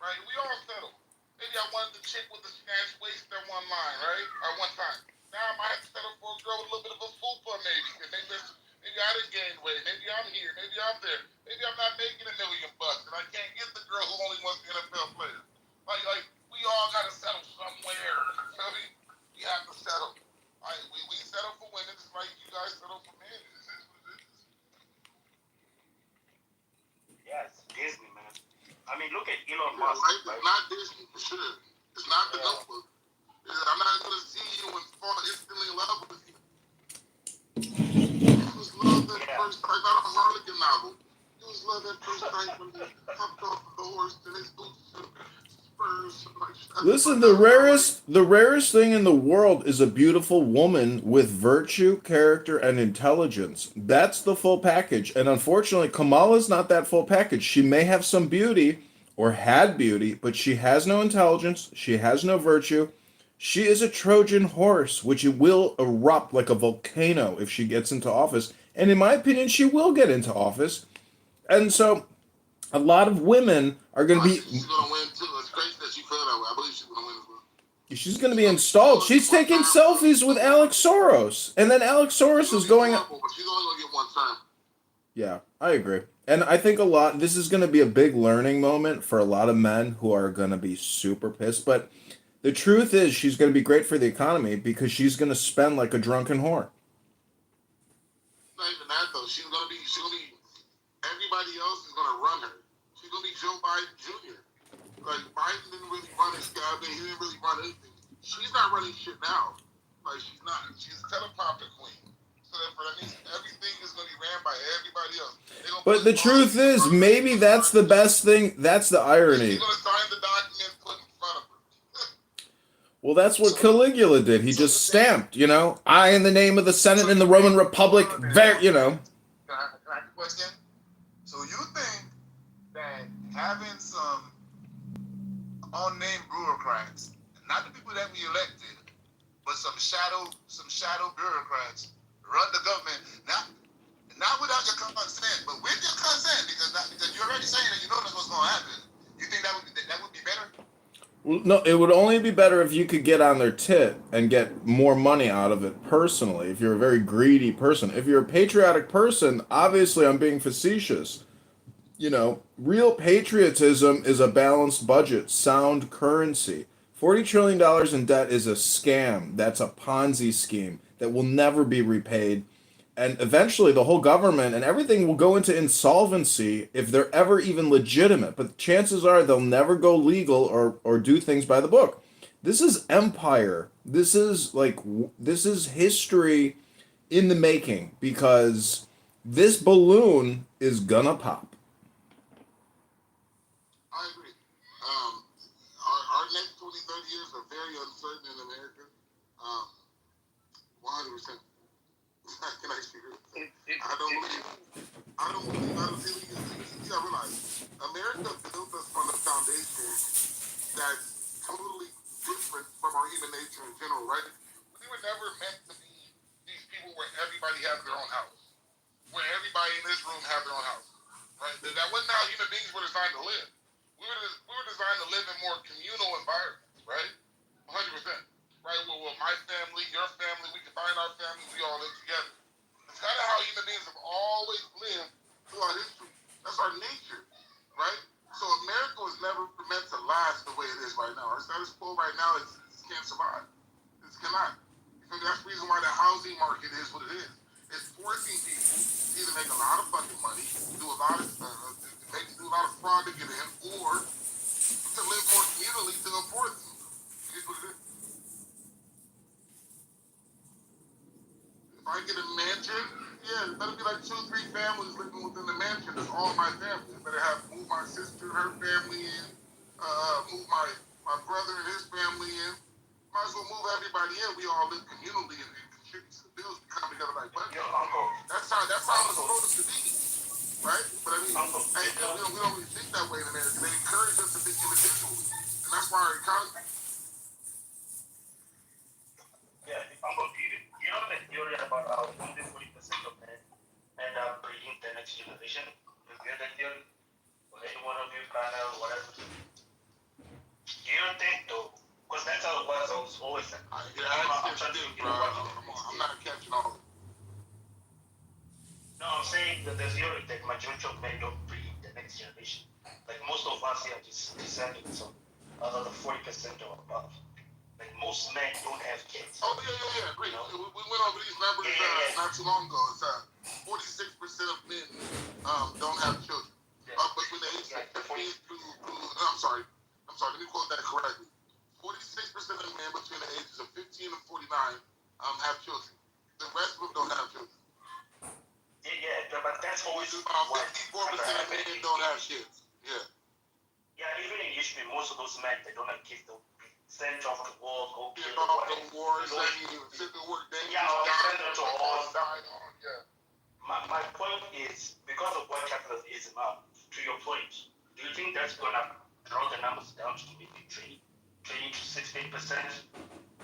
right? We all settle. Maybe I wanted the chick with the snatched waist at one line, right? At one time. Now I might have to settle for a girl with a little bit of a fupa, maybe. And maybe I didn't gain weight. Maybe I'm here. Maybe I'm there. Maybe I'm not making $1 million and I can't get the girl who only wants the NFL player. Like we all gotta settle somewhere. Feel me? We have to settle. We settle for women just like you guys settle for men. Yeah, it's Disney, man. I mean, look at Elon Yeah, Musk. right? It's not Disney for sure. It's not the notebook. I'm not gonna see you and fall instantly in love with you. It was love at first sight, not a Harlequin novel. It was love at first sight when they hopped off the horse and his boots and spurs. Listen, the rarest thing in the world is a beautiful woman with virtue, character, and intelligence. That's the full package. And unfortunately, Kamala's not that full package. She may have some beauty or had beauty, but she has no intelligence. She has no virtue. She is a Trojan horse, which will erupt like a volcano if she gets into office. And in my opinion, she will get into office. And so a lot of women are going to be... She's going to win too. It's crazy that she feel that way. I believe she's going to win as well. She's going to be installed. She's taking selfies with Alex Soros. And then Alex Soros is going... She's only going to get one term. Yeah, I agree. And I think this is going to be a big learning moment for a lot of men who are going to be super pissed. But the truth is she's going to be great for the economy because she's going to spend like a drunken whore. Not even that though. She's gonna be. Everybody else is gonna run her. She's gonna be Joe Biden Jr. Like Biden didn't really run his cabinet. He didn't really run anything. She's not running shit now. Like she's not. She's a teleprompter queen. So therefore, that means everything is gonna be ran by everybody else. But the truth is, maybe that's the best thing. That's the irony. She's gonna sign the document put in front of her. Well, that's what Caligula did. He just stamped, I in the name of the Senate and the Roman Republic, Can I ask a question? So you think that having some unnamed bureaucrats, not the people that we elected, but some shadow bureaucrats run the government, not without your consent, but with your consent, because you're already saying that you know that's what's going to happen. You think that would be better? Well, no, it would only be better if you could get on their tit and get more money out of it personally, if you're a very greedy person. If you're a patriotic person, obviously I'm being facetious. Real patriotism is a balanced budget, sound currency. $40 trillion in debt is a scam. That's a Ponzi scheme that will never be repaid. And eventually the whole government and everything will go into insolvency if they're ever even legitimate. But chances are they'll never go legal or do things by the book. This is empire. This is history in the making because this balloon is gonna pop. I agree. Our next 20, 30 years are very uncertain in America. 100%. Can I speak? I don't believe, you gotta realize, America built us on a foundation that's totally different from our human nature in general, right? We were never meant to be these people where everybody has their own house, where everybody in this room has their own house, right? That wasn't how human beings were designed to live. We were designed to live in more communal environments, right? 100%. Right? Well, my family, your family, we combine our families, we all live together. It's kind of how human beings have always lived throughout history. That's our nature, right? So America was never meant to last the way way it is right now. Our status quo right now is can't survive. It cannot. And that's the reason why the housing market is what it is. It's forcing people to either make a lot of fucking money, do a lot of do a lot of fraud to get in, or to live more communally to afford them. Here's what it is. If I get a mansion, yeah, it better be like 2 or 3 families living within the mansion. That's all my family. I better have move my sister, her family in, move my brother and his family in. Might as well move everybody in. We all live communally and contribute to the bills. We come together like budget. That's how it's supposed to be, right? But I mean, we don't really think that way in America. They encourage us to think individually, and that's why our economy. Yeah, Uncle, you know the theory about how only 40% of men end up breeding the next generation? You hear that theory? Or any one of you kind of whatever? Do you think though? Because that's how it was always. Yeah, I'm not catching all of it. No, I'm saying that the theory that majority of men don't breed the next generation. Like most of us here are just descendants of the 40% or above. Like most men don't have kids. Oh yeah. Great. We went over these numbers not too long ago. It's 46% of men don't have children. Between the ages of 15 to I'm sorry. Let me quote that correctly. 46% of men between the ages of 15 and 49 have children. The rest of them don't have children. Yeah, but that's always 54% of men don't have kids. Yeah. Yeah, even in history, most of those men they don't have kids. They'll be sent off to war, go kill. Off the wars, sent to work. Yeah, sent them to wars. Yeah. My point is because of white capitalism. To your point, do you think that's gonna draw the numbers down to maybe 20 to 16%?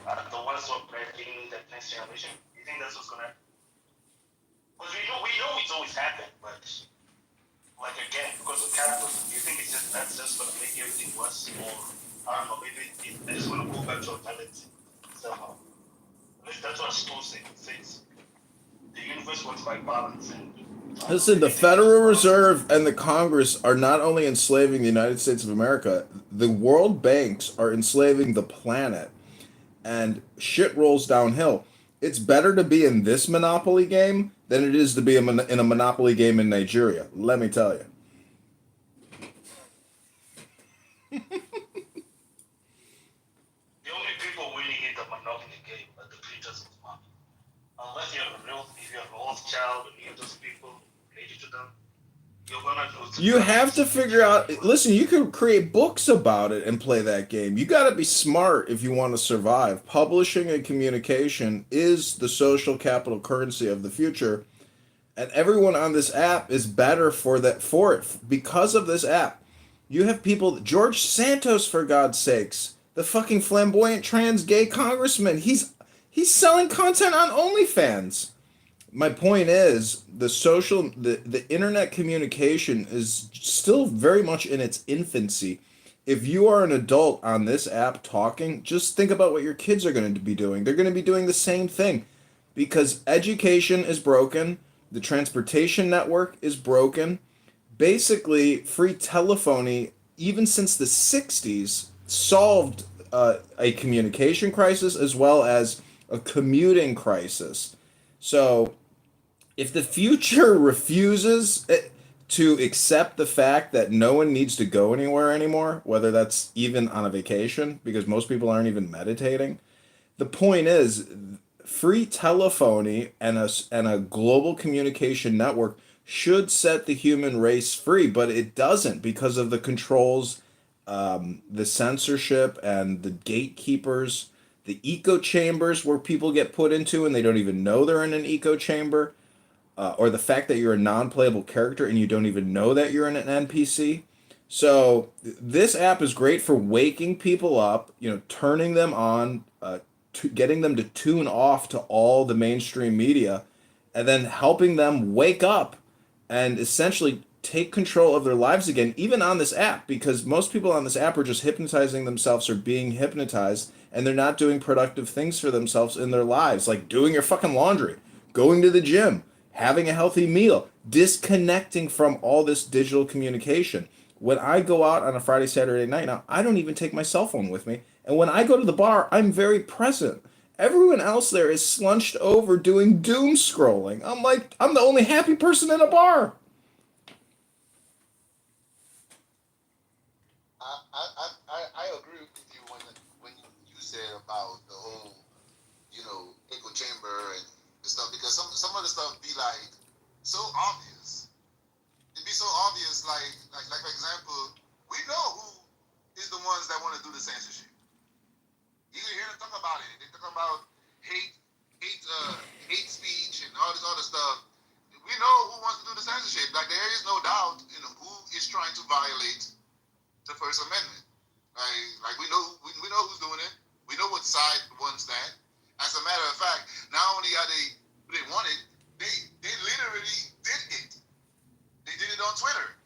The ones who are breeding the next generation. Do you think that's what's gonna? Because we know it's always happened, but like again, because of capitalism, do you think that's just gonna make everything worse, or I don't know, maybe it's gonna go back to reality somehow? At least that's what Stu says. The universe works by balance, and Listen, the Federal Reserve and the Congress are not only enslaving the United States of America, the world banks are enslaving the planet, and shit rolls downhill. It's better to be in this Monopoly game than it is to be in a Monopoly game in Nigeria. Let me tell you. the only people winning in the Monopoly game are the creatures of money. Unless if you're a Rothschild and you're those people related to them, you're gonna lose. You have to figure out. Listen, you can create books about it and play that game. You got to be smart if you want to survive. Publishing and communication is the social capital currency of the future, and everyone on this app is better for it because of this app. You have people, George Santos, for God's sakes, the fucking flamboyant trans gay congressman. He's selling content on OnlyFans. My point is the internet communication is still very much in its infancy. If you are an adult on this app talking, just think about what your kids are going to be doing. They're going to be doing the same thing because education is broken. The transportation network is broken. Basically, free telephony, even since the 60s, solved a communication crisis as well as a commuting crisis. So if the future refuses to accept the fact that no one needs to go anywhere anymore, whether that's even on a vacation, because most people aren't even meditating, the point is free telephony and a global communication network should set the human race free, but it doesn't because of the controls, the censorship and the gatekeepers, the echo chambers where people get put into and they don't even know they're in an echo chamber, or the fact that you're a non-playable character and you don't even know that you're in an NPC. So this app is great for waking people up, turning them on, getting them to tune off to all the mainstream media, and then helping them wake up and essentially take control of their lives again, even on this app, because most people on this app are just hypnotizing themselves or being hypnotized, and they're not doing productive things for themselves in their lives, like doing your fucking laundry, going to the gym, having a healthy meal, disconnecting from all this digital communication. when I go out on a Friday, Saturday night now, I don't even take my cell phone with me. And when I go to the bar, I'm very present. Everyone else there is slunched over doing doom scrolling. I'm like, I'm the only happy person in a bar. I agree with you when you said about the whole, echo chamber and stuff, because some of the stuff be like so obvious. It'd be so obvious, like for example, we know who is the ones that want to do the censorship. You can hear them talk about it. They talk about hate speech and all this other stuff. We know who wants to do the censorship. Like there is no doubt, who is trying to violate the First Amendment. Like we know who's doing it. We know what side wants that. As a matter of fact, not only are they want it, they literally did it. They did it on Twitter,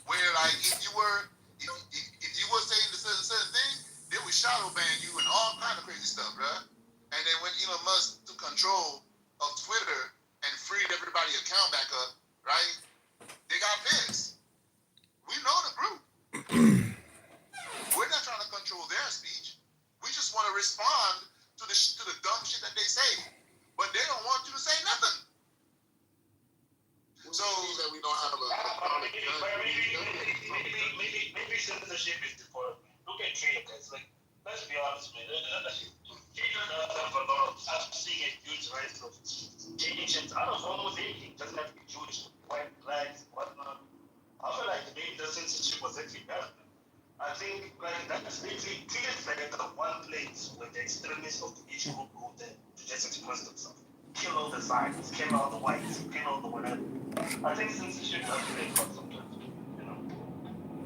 where like if you were saying the certain thing, they would shadow ban you and all kind of crazy stuff, right? And then when Elon Musk took control of Twitter and freed everybody's account back up, right? They got pissed. We know the group. We're not trying to control their speech. We just want to respond to the dumb shit that they say, but they don't want you to say nothing. So that we don't have maybe censorship is for look at trade guys. Like let's be honest, man. I'm seeing a huge rise of Asians out of almost anything. Doesn't have to be Jewish, white, blacks, whatnot. I feel like maybe the censorship was actually better. I think like that's basically treated like the one place where the extremists of each group go there to just express themselves. Kill all the Zionists, kill all the whites, kill all the whatever. I think censorship does play for sometimes,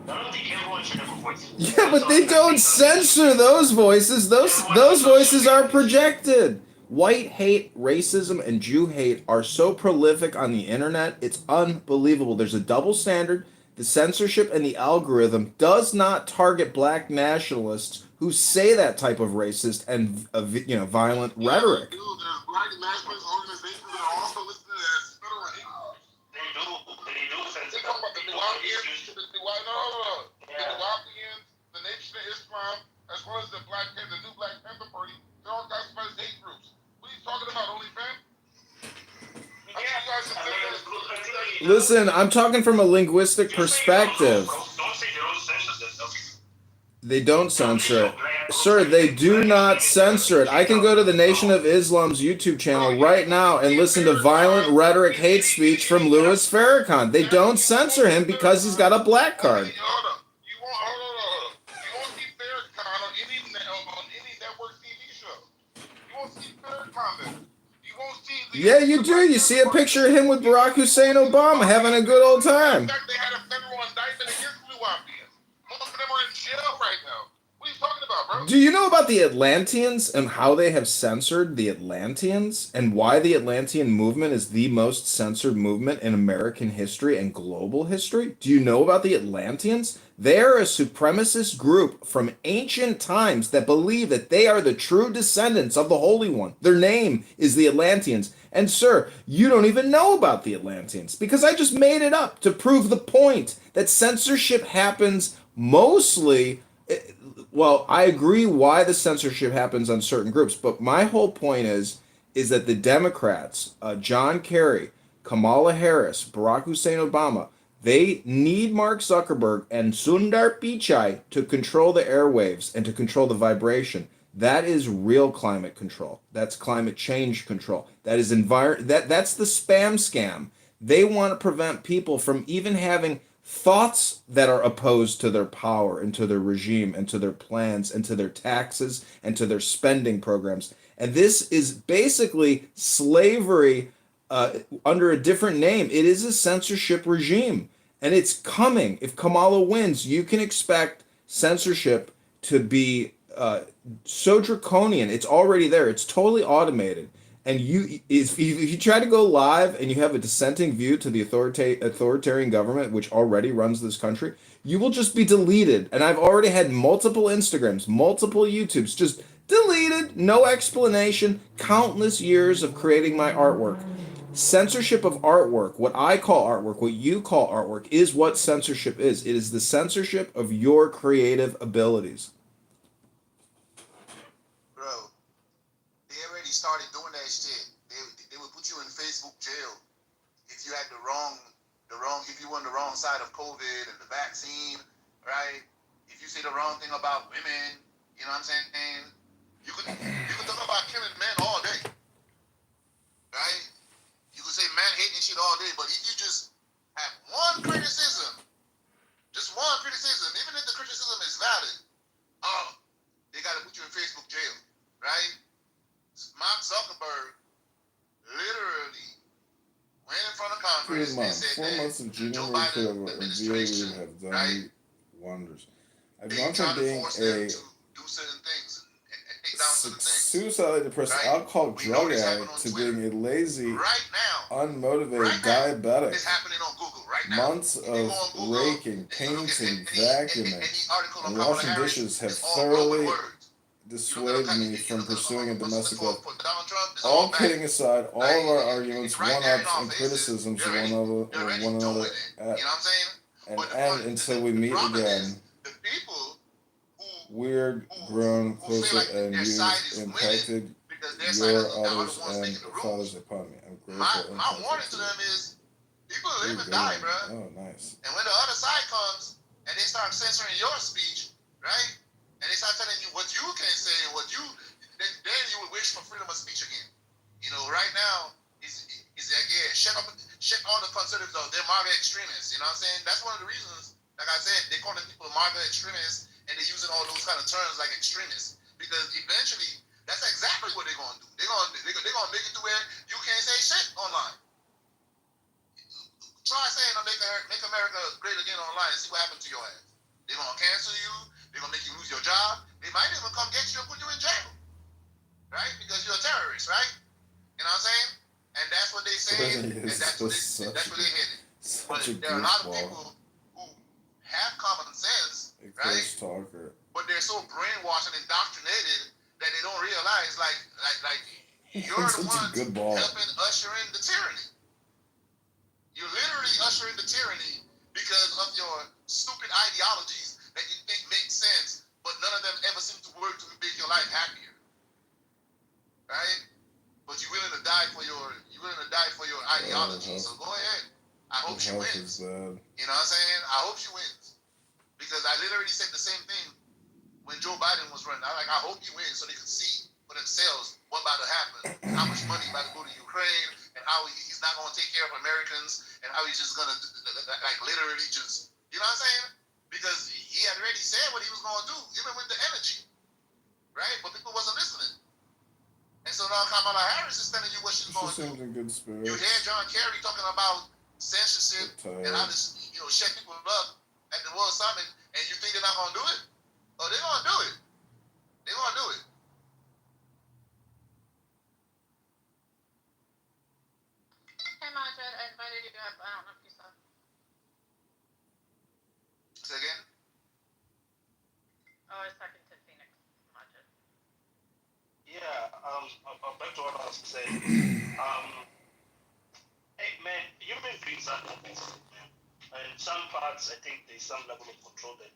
I don't think everyone should have a voice. Yeah, but they don't censor those voices. Those voices are projected. White hate, racism, and Jew hate are so prolific on the internet, it's unbelievable. There's a double standard. The censorship and the algorithm does not target black nationalists who say that type of racist and violent rhetoric. There's black nationalist organizations that are also listed as federal hate. They do censor. They talk about the Nuwapians, the Nation of Islam, as well as the new Black Panther Party. They're all classified as hate groups. What are you talking about, OnlyFans? Listen, I'm talking from a linguistic perspective. They don't censor it. Sir, they do not censor it. I can go to the Nation of Islam's YouTube channel right now and listen to violent rhetoric hate speech from Louis Farrakhan. They don't censor him because he's got a black card. You won't see Farrakhan on any network TV show. You won't see Farrakhan there. Yeah, you do. You see a picture of him with Barack Hussein Obama having a good old time. In fact, they had a federal indictment against Nuwapians. Most of them are in jail right now. What are you talking about, bro? Do you know about the Atlanteans and how they have censored the Atlanteans and why the Atlantean movement is the most censored movement in American history and global history? Do you know about the Atlanteans? They are a supremacist group from ancient times that believe that they are the true descendants of the Holy One. Their name is the Atlanteans. And sir, you don't even know about the Atlanteans because I just made it up to prove the point that censorship happens mostly. Well, I agree why the censorship happens on certain groups, but my whole point is that the Democrats, John Kerry, Kamala Harris, Barack Hussein Obama, they need Mark Zuckerberg and Sundar Pichai to control the airwaves and to control the vibration. That is real climate control. That's climate change control. That is that's the spam scam. They want to prevent people from even having thoughts that are opposed to their power and to their regime and to their plans and to their taxes and to their spending programs. And this is basically slavery under a different name. It is a censorship regime. And it's coming. If Kamala wins, you can expect censorship to be so draconian. It's already there. It's totally automated. And if you try to go live and you have a dissenting view to the authoritarian government, which already runs this country, you will just be deleted. And I've already had multiple Instagrams, multiple YouTubes, just deleted, no explanation, countless years of creating my artwork. censorship of artwork, what I call artwork, what you call artwork, is what censorship is. It is the censorship of your creative abilities. Bro, they already started doing that shit. They would put you in Facebook jail if you had if you were on the wrong side of COVID and the vaccine, right? If you say the wrong thing about women, you know what I'm saying? You could talk about killing men all day, right? You could say man hating shit all day, but if you just have one criticism, even if the criticism is valid, they got to put you in Facebook jail, right? Mark Zuckerberg literally went in front of Congress and said 4 months that in junior Joe league Biden and VA administration, league have done right? wonders. I've They gone trying from to being force them a to do certain things and take down certain things. suicidally depressed Right? alcoholic We know drug this happened addict on to Twitter. being a lazy, Right now, unmotivated diabetic. it's happening on Google right now. Months If you of go on Google raking, and you look at painting, any vacuuming, article on and Kamala washing Harris, dishes have it's all glowing thoroughly words. dissuaded me from pursuing a domestic life. For Donald Trump, it's All bad. kidding aside, all of our arguments, It's right there in one-ups, our and faces. criticisms of They're one already another doing it. You know what I'm saying? and But end until we meet problem again. is the people Weird, grown, who feel closer, like and their you've side is impacted winning because their side your are the others ones and making the rules. fathers upon me. I'm My grateful and warning to thankful them is people to you. live and die, bro. Oh, nice. And when the other side comes and they start censoring your speech, right? And they start telling you what you can say and then you would wish for freedom of speech again. You know, right now, it's like, yeah, shut all the conservatives up. They're MAGA extremists. You know what I'm saying? That's one of the reasons, like I said, they're calling people MAGA extremists and they're using all those kind of terms like extremists. Because eventually, that's exactly what they're going to do. They're going to make it to where you can't say shit online. Try saying make America great again online and see what happens to your ass. They're going to cancel you. They're going to make you lose your job. They might even come get you and put you in jail. Right? Because you're a terrorist, right? You know what I'm saying? And that's what they say, and that's where they headed. But there are a lot of people who have common sense, right? Talker. But they're so brainwashed and indoctrinated that they don't realize, like you're the one helping usher in the tyranny. You're literally ushering the tyranny because of your stupid ideologies that you think make sense, but none of them ever seem to work to make your life happier. Right? But you're willing to die for your ideology. So go ahead. I hope she wins. You know what I'm saying? I hope she wins. Because I literally said the same thing when Joe Biden was running. I hope he wins so they can see for themselves what about to happen, how much money about to go to Ukraine, and how he's not going to take care of Americans, and how he's just going to like literally just, you know what I'm saying? Because he had already said what he was going to do, even with the energy, right? But people wasn't listening. And so now Kamala Harris is telling you what she's going to do. In good spirits. You hear John Kerry talking about censorship and how to, shut people up at the World Summit, and you think they're not going to do it? Oh, they're going to do it. They're going to do it. Hey, Majid, I invited you up. I don't know if you saw. Say again? Oh, I was talking to Phoenix, Majid. Yeah, back to what I was saying. Hey, man, human beings are complex, man. And in some parts, I think there's some level of control that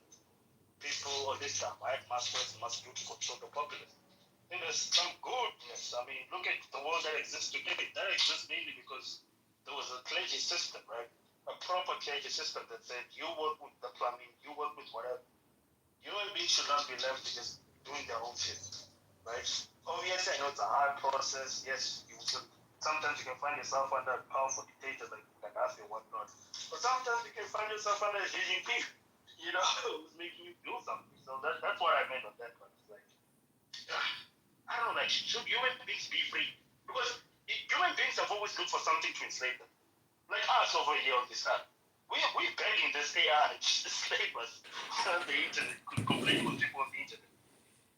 people, or this white masters must do to control the populace. I think there's some goodness. I mean, look at the world that exists today. That exists mainly because there was a clergy system, right? A proper clergy system that said you work with the plumbing, you work with whatever. Human beings should not be left to just doing their own shit, right? Obviously, I know it's a hard process. Yes, sometimes you can find yourself under a powerful dictator like Gaddafi or whatnot. But sometimes you can find yourself under Xi Jinping, who's making you do something. So that's what I meant on that one. It's like, I don't know, should human beings be free? Because human beings have always looked for something to enslave them. Like us over here on this app. We're begging this AI to enslave us on the internet, complete with people on the internet.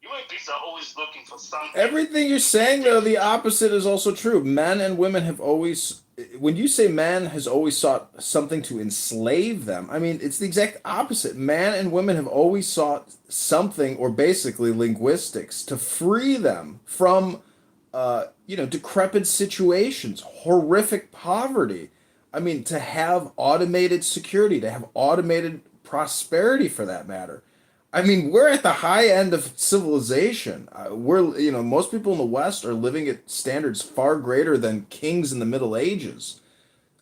Human beings are always looking for something. Everything you're saying, though, the opposite is also true. Men and women have always, when you say man has always sought something to enslave them, I mean, it's the exact opposite. Man and women have always sought something, or basically linguistics, to free them from decrepit situations, horrific poverty. I mean, to have automated security, to have automated prosperity for that matter. I mean, we're at the high end of civilization. Most people in the West are living at standards far greater than kings in the Middle Ages.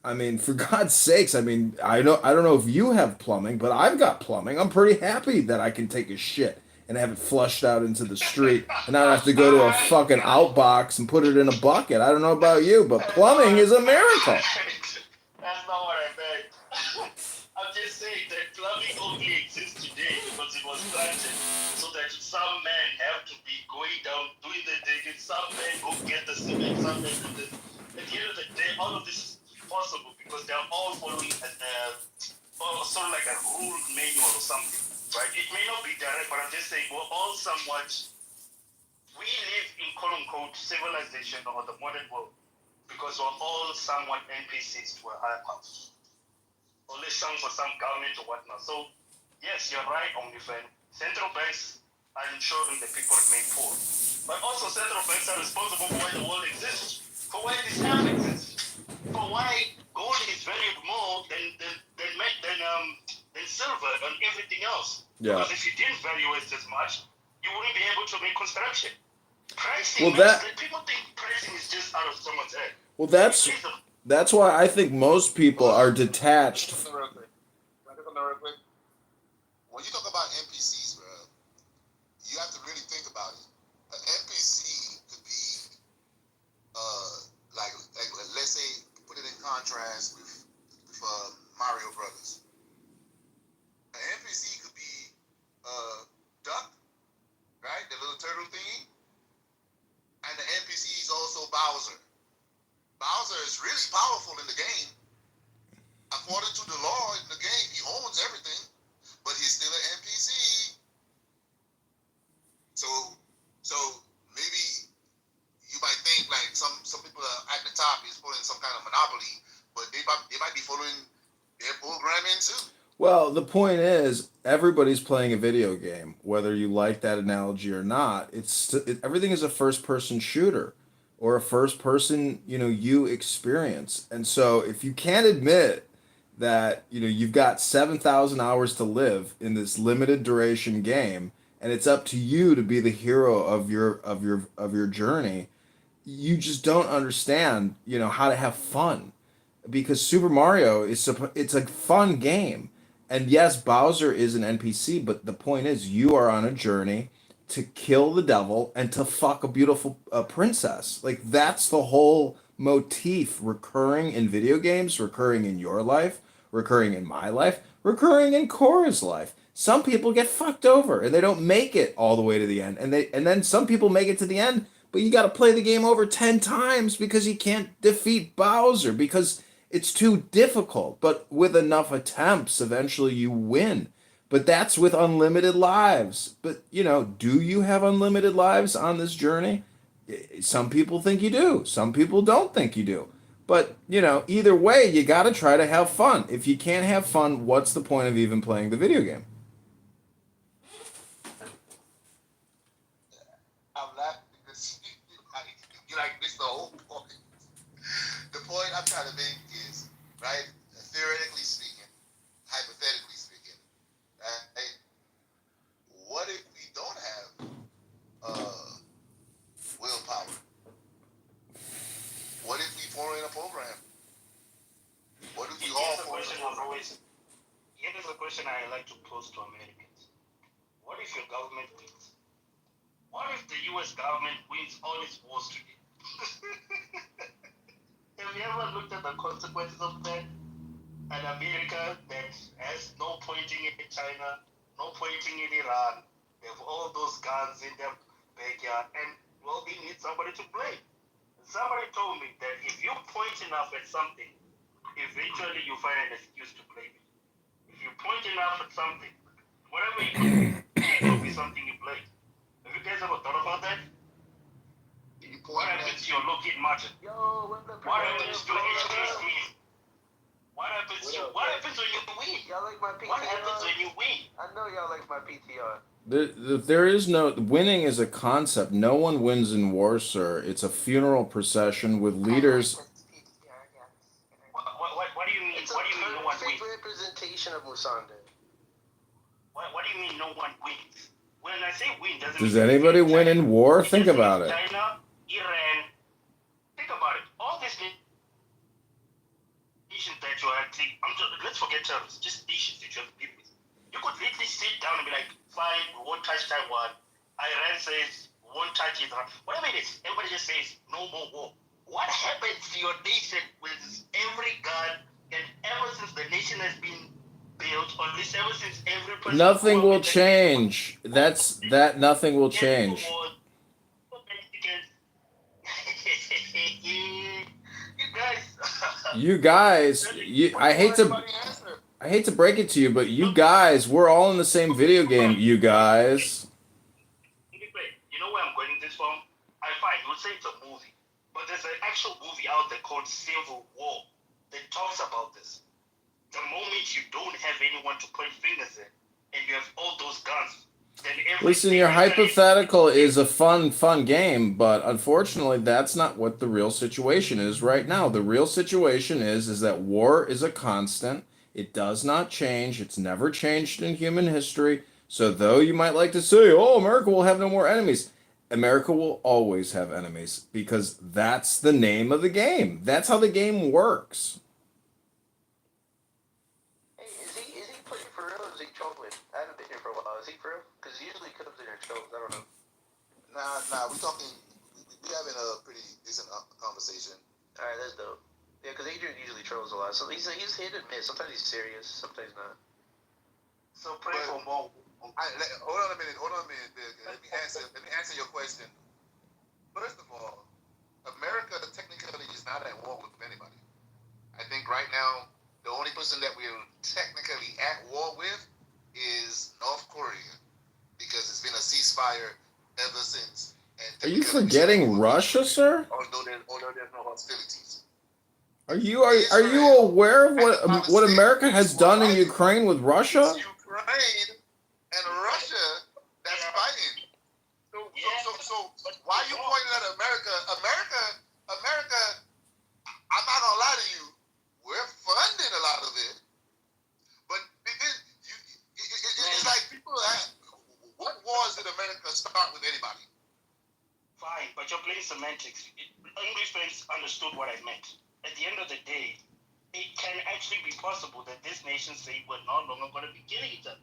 I mean, for God's sakes, I mean, I don't know if you have plumbing, but I've got plumbing. I'm pretty happy that I can take a shit and have it flushed out into the street and not have to go to a fucking outbox and put it in a bucket. I don't know about you, but plumbing is a miracle. That's not what I meant. I'm just saying that plumbing only exists today because it was planted so that some men have to be going down doing the digging, some men go get the cement, some men do this. At the end of the day, all of this is possible because they're all following sort of like a rule manual or something, right? It may not be direct, but I'm just saying we're all somewhat. We live in quote unquote civilization or the modern world because we're all somewhat NPCs to a higher power. Only some for some government or whatnot. So, yes, you're right, OnlyFans. Central banks are ensuring that people remain poor. But also, central banks are responsible for why the world exists, for why this earth exists, for why gold is valued more than silver and everything else. Yeah. Because if you didn't value it as much, you wouldn't be able to make construction. Pricing, people think pricing is just out of someone's head. Well, that's why I think most people are detached. Real quick. When you talk about NPCs, bro, you have to really think about it. An NPC could be, like let's say, put it in contrast with Mario Brothers. An NPC could be Duck, right? The little turtle thingy. And the NPC is also Bowser. Bowser is really powerful in the game. According to the law in the game, he owns everything, but he's still an NPC. So maybe you might think like some people are at the top is following some kind of monopoly, but they might be following their programming too. Well, the point is, everybody's playing a video game, whether you like that analogy or not. Everything is a first-person shooter or a first-person, you experience. And so, if you can't admit that, you've got 7,000 hours to live in this limited duration game, and it's up to you to be the hero of your journey, you just don't understand, how to have fun, because Super Mario it's a fun game. And yes, Bowser is an NPC, but the point is you are on a journey to kill the devil and to fuck a beautiful princess. Like, that's the whole motif recurring in video games, recurring in your life, recurring in my life, recurring in Cora's life. Some people get fucked over and they don't make it all the way to the end. And then some people make it to the end, but you got to play the game over 10 times because you can't defeat Bowser because it's too difficult. But with enough attempts, eventually you win. But that's with unlimited lives. But, do you have unlimited lives on this journey? Some people think you do. Some people don't think you do. But, either way, you got to try to have fun. If you can't have fun, what's the point of even playing the video game? I'm laughing because you like this the whole point. The point I'm trying to make is, right, theoretically speaking, hypothetically speaking, right, what if we don't have willpower? What if we follow in a program? What if we all follow in a program? Here's a question I like to pose to Americans. What if your government wins? What if the US government wins all its wars today? Have you ever looked at the consequences of that? An America that has no pointing in China, no pointing in Iran, they have all those guns in their backyard, and well, they need somebody to blame. Somebody told me that if you point enough at something, eventually you find an excuse to blame it. If you point enough at something, whatever you do, it will be something you blame. Have you guys ever thought about that? What happens to your Lockheed Martin? What happens to HTC? What happens when you win? Y'all like my PTR? What happens when you win? I know y'all like my PTR. There is no winning is a concept. No one wins in war, sir. It's a funeral procession with leaders. What do you mean? What do you mean no one wins? Representation of Musande. What do you mean no one wins? When I say win, doesn't Does mean anybody win in war? it Think just about means it. China, Iran. Think about it. All these nations that you are actually, let's forget terms, just nations that you have to deal with. You could literally sit down and be like, fine, we won't touch Taiwan. Iran says, we won't touch Israel. Whatever it is, everybody just says, no more war. What happens to your nation with every gun and ever since the nation has been built, or at least ever since every person... Nothing will change. Nothing will change. You guys, I hate to break it to you, but you guys, we're all in the same video game, you guys. You know where I'm going this from? I find you would say it's a movie, but there's an actual movie out there called Civil War that talks about this. The moment you don't have anyone to point fingers at, and you have all those guns, then Listen, your hypothetical is a fun game, but unfortunately, that's not what the real situation is right now. The real situation is that war is a constant. It does not change. It's never changed in human history. So though you might like to say, oh, America will have no more enemies, America will always have enemies because that's the name of the game. That's how the game works. Hey, is he playing for real or is he trolling? I haven't been here for a while. Is he for real? Because he usually comes in here and trolls. I don't know. Nah, we talking. We having a pretty decent conversation. All right, that's dope. Yeah, because Adrian usually trolls a lot. So he's hit and miss. Sometimes he's serious, sometimes not. So pray for more. Hold on a minute. Let me answer your question. First of all, America technically is not at war with anybody. I think right now the only person that we're technically at war with is North Korea because it's been a ceasefire ever since. And Are you forgetting Russia, sir? Although there's no hostilities. Are you aware of what America has done in Ukraine with Russia? Ukraine and Russia that's fighting. So why are you pointing at America? America, I'm not gonna lie to you, we're funding a lot of it. But it's like people what wars did America start with anybody? Fine, but you're playing semantics. English fans understood what I meant. At the end of the day, it can actually be possible that this nation say we're no longer going to be killing each other.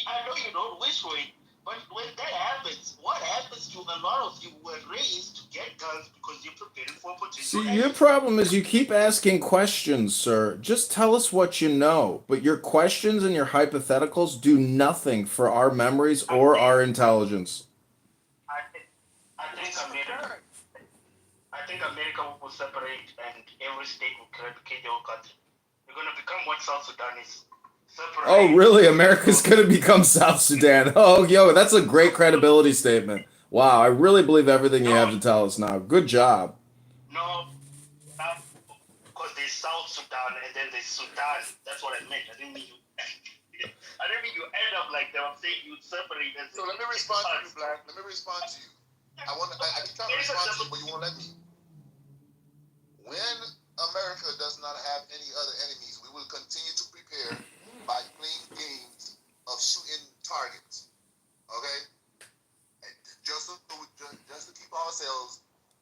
I know you don't wish for it, but when that happens, what happens to a lot of you who were raised to get guns because you're preparing for potential? See, your problem is you keep asking questions, sir. Just tell us what you know. But your questions and your hypotheticals do nothing for our memories or our intelligence. I think America will separate and every state will create their own country. We're going to become what South Sudan is. Separate. Oh, really? America's going to become South Sudan. Oh, yo, that's a great credibility statement. Wow, I really believe everything you have to tell us now. Good job. No, because there's South Sudan and then there's Sudan. That's what I meant. I didn't mean you. I didn't mean you end up like that. I'm saying you separate. So let me respond to you, Black. Let me respond to you. I keep trying to respond to you, but you won't let me. When America does not have any other enemies, we will continue to prepare by playing games of shooting targets. Okay? And just to keep ourselves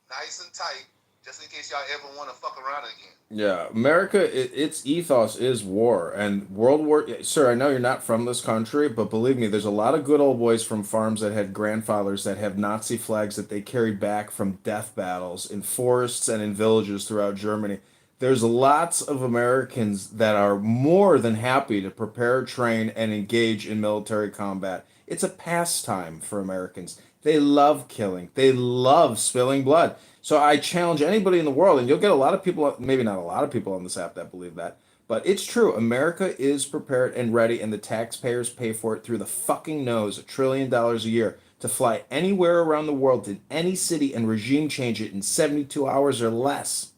nice and tight, just in case y'all ever want to fuck around again. Yeah, America, its ethos is war. And World War... Sir, I know you're not from this country, but believe me, there's a lot of good old boys from farms that had grandfathers that have Nazi flags that they carried back from death battles in forests and in villages throughout Germany. There's lots of Americans that are more than happy to prepare, train, and engage in military combat. It's a pastime for Americans. They love killing. They love spilling blood. So I challenge anybody in the world, and you'll get a lot of people, maybe not a lot of people on this app that believe that, but it's true. America is prepared and ready, and the taxpayers pay for it through the fucking nose, $1 trillion a year, to fly anywhere around the world to any city and regime change it in 72 hours or less.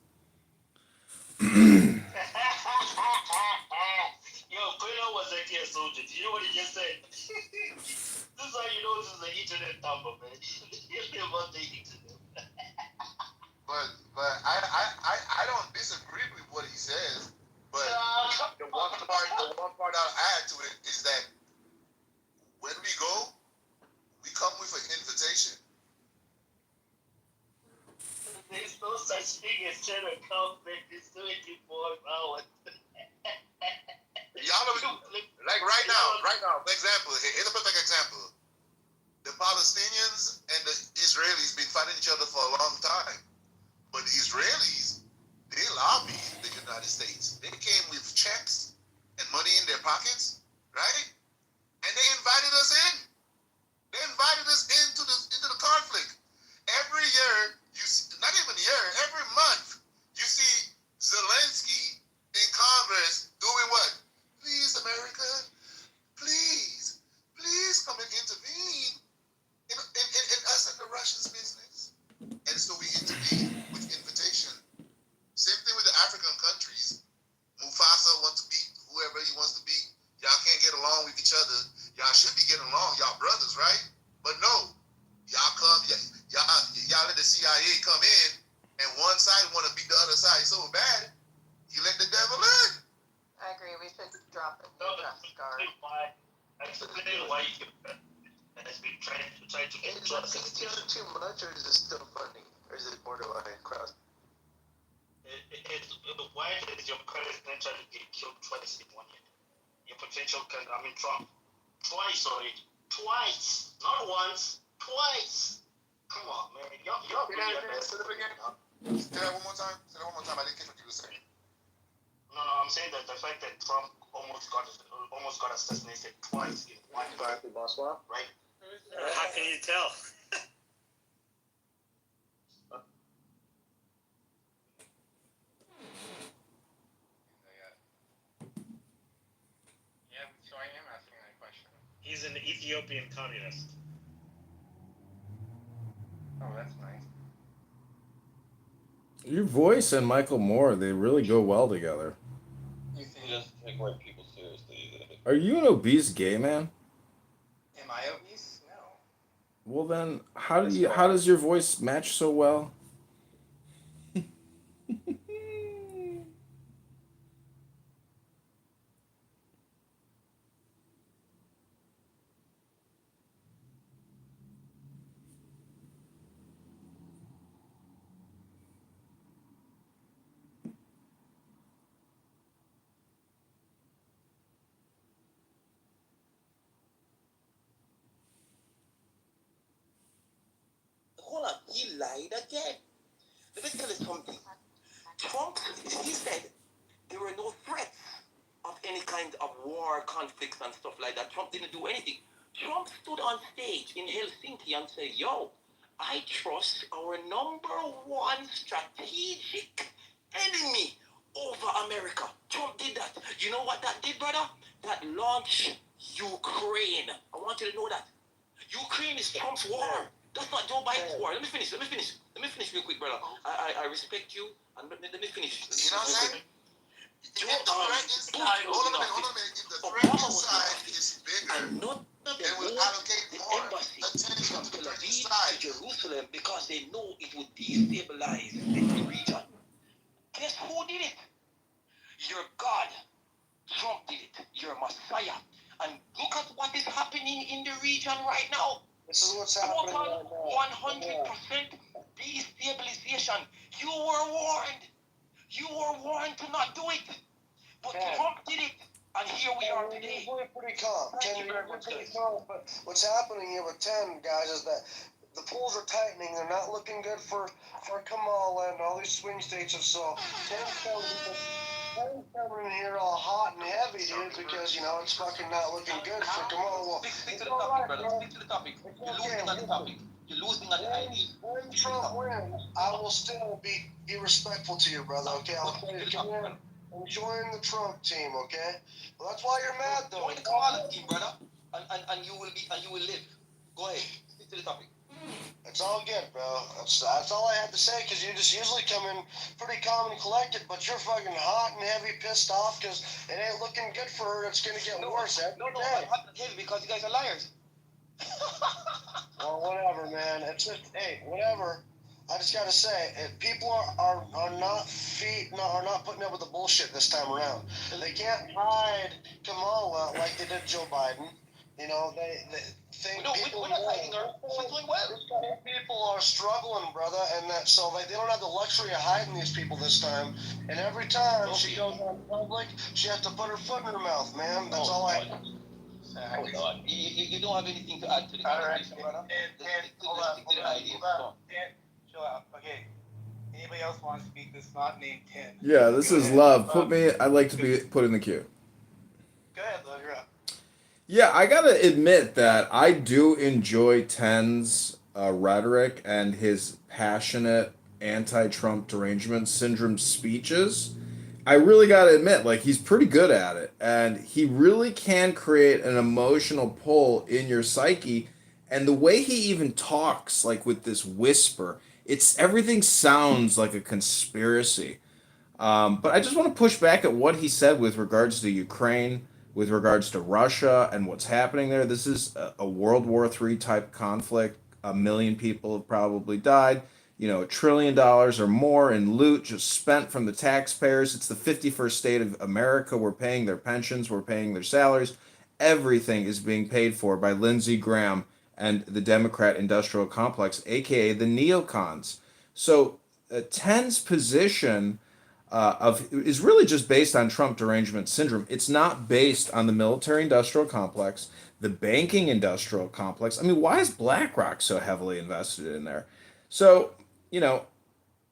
Yo, Quino was actually a soldier. Do you know what he just said? This is how you know uses the internet number, man. He'll be about the internet. But I don't disagree with what he says. But the one part I'll add to it is that when we go, we come with an invitation. There's no such thing as trying to come back. It's 24 hours. Y'all know, like right now, for example, here's a perfect example. The Palestinians and the Israelis been fighting each other for a long time. But the Israelis, they lobbied the United States. They came with checks and money in their pockets, right? And they invited us in. They invited us into the conflict. Every year, not even a year, every month, you see Zelensky in Congress doing what? Please, America, please come and intervene in us and the Russians' business. And so we intervene with invitation. Same thing with the African countries. Mufasa wants to beat whoever he wants to beat. Y'all can't get along with each other. Y'all should be getting along. Y'all brothers, right? But no. Y'all come, y'all let the CIA come in, and one side want to beat the other side so bad, you let the devil in. I agree. We should drop it. Explain why you has been trying to get justice. Is it too much, or is it still funny, or is it borderline cross? Why is your president trying to get killed twice in 1 year? Your potential Trump. Twice already. Twice. Not once. Twice. Come on, man. Y'all Say that again. Say that one more time. I didn't catch what you were saying. No, I'm saying that the fact that Trump almost got assassinated twice in 1 year. Right? How can you tell? Yeah, so I am asking that question. He's an Ethiopian communist. Oh, that's nice. Your voice and Michael Moore, they really go well together. You think he doesn't take white people seriously? Are you an obese gay man? Am I obese? No. Well then, how does your voice match so well? Hold on, he lied again. Let me tell you something. Trump, he said there were no threats of any kind of war, conflicts, and stuff like that. Trump didn't do anything. Trump stood on stage in Helsinki and said, yo, I trust our #1 strategic enemy over America. Trump did that. You know what that did, brother? That launched Ukraine. I want you to know that. Ukraine is Trump's war. That's not Joe Biden's war. Let me finish real quick, brother. I respect you, and let me finish. You know what I'm saying? If the threat inside, hold on a minute. If the threat inside is bigger, they will allocate more attention to the threat inside. Jerusalem, because they know it would destabilize the region. Guess who did it? Your God. Trump did it. Your Messiah. And look at what is happening in the region right now. This is what's happening right now. 100% destabilization. You were warned. You were warned to not do it. But Trump did it. And here we are today. We're pretty calm. Pretty calm. But what's happening here with 10, guys, is that the pools are tightening. They're not looking good for Kamala and all these swing states. And so 10's coming in here all hot and heavy, dude, because, you know, it's fucking not looking good for Kamala. Well, Stick to the topic, brother. Stick to the topic. You're losing on the topic. You're losing on the idea. When Trump wins, I will still be respectful to you, brother, okay? I'll tell you, join the Trump team, okay? Well, that's why you're mad, though. Join the Kamala team, brother, and you will live. Go ahead. Stick to the topic. It's all good, bro. That's all I had to say, because you just usually come in pretty calm and collected, but you're fucking hot and heavy, pissed off, because it ain't looking good for her. It's going to get worse every day. I'm hot and heavy because you guys are liars. or whatever, man. It's just, hey, whatever. I just gotta say, if people are not putting up with the bullshit this time around. They can't hide Kamala like they did Joe Biden. You know, they think people. We're not hiding her. We're doing well. People are struggling, brother, and that so they don't have the luxury of hiding these people this time. And every time she goes on public, she has to put her foot in her mouth, man. That's all I. Hold on. You don't have anything to add to the conversation, brother? Hold Let's stick to the idea. chill out. Okay. Anybody else want to speak that's not named 10? Yeah, this is love. I'd like to be put in the queue. Go ahead, love. You're up. Yeah, I gotta admit that I do enjoy Ten's rhetoric and his passionate anti-Trump derangement syndrome speeches. I really gotta admit, like, he's pretty good at it, and he really can create an emotional pull in your psyche. And the way he even talks, like with this whisper, everything sounds like a conspiracy. But I just want to push back at what he said with regards to Ukraine, with regards to Russia and what's happening there. This is a World War III type conflict. 1 million people have probably died. You know, $1 trillion or more in loot just spent from the taxpayers. It's the 51st state of America. We're paying their pensions. We're paying their salaries. Everything is being paid for by Lindsey Graham and the Democrat industrial complex, aka the neocons. So Ten's position is really just based on Trump derangement syndrome. It's not based on the military industrial complex, the banking industrial complex. I mean, why is BlackRock so heavily invested in there? So, you know,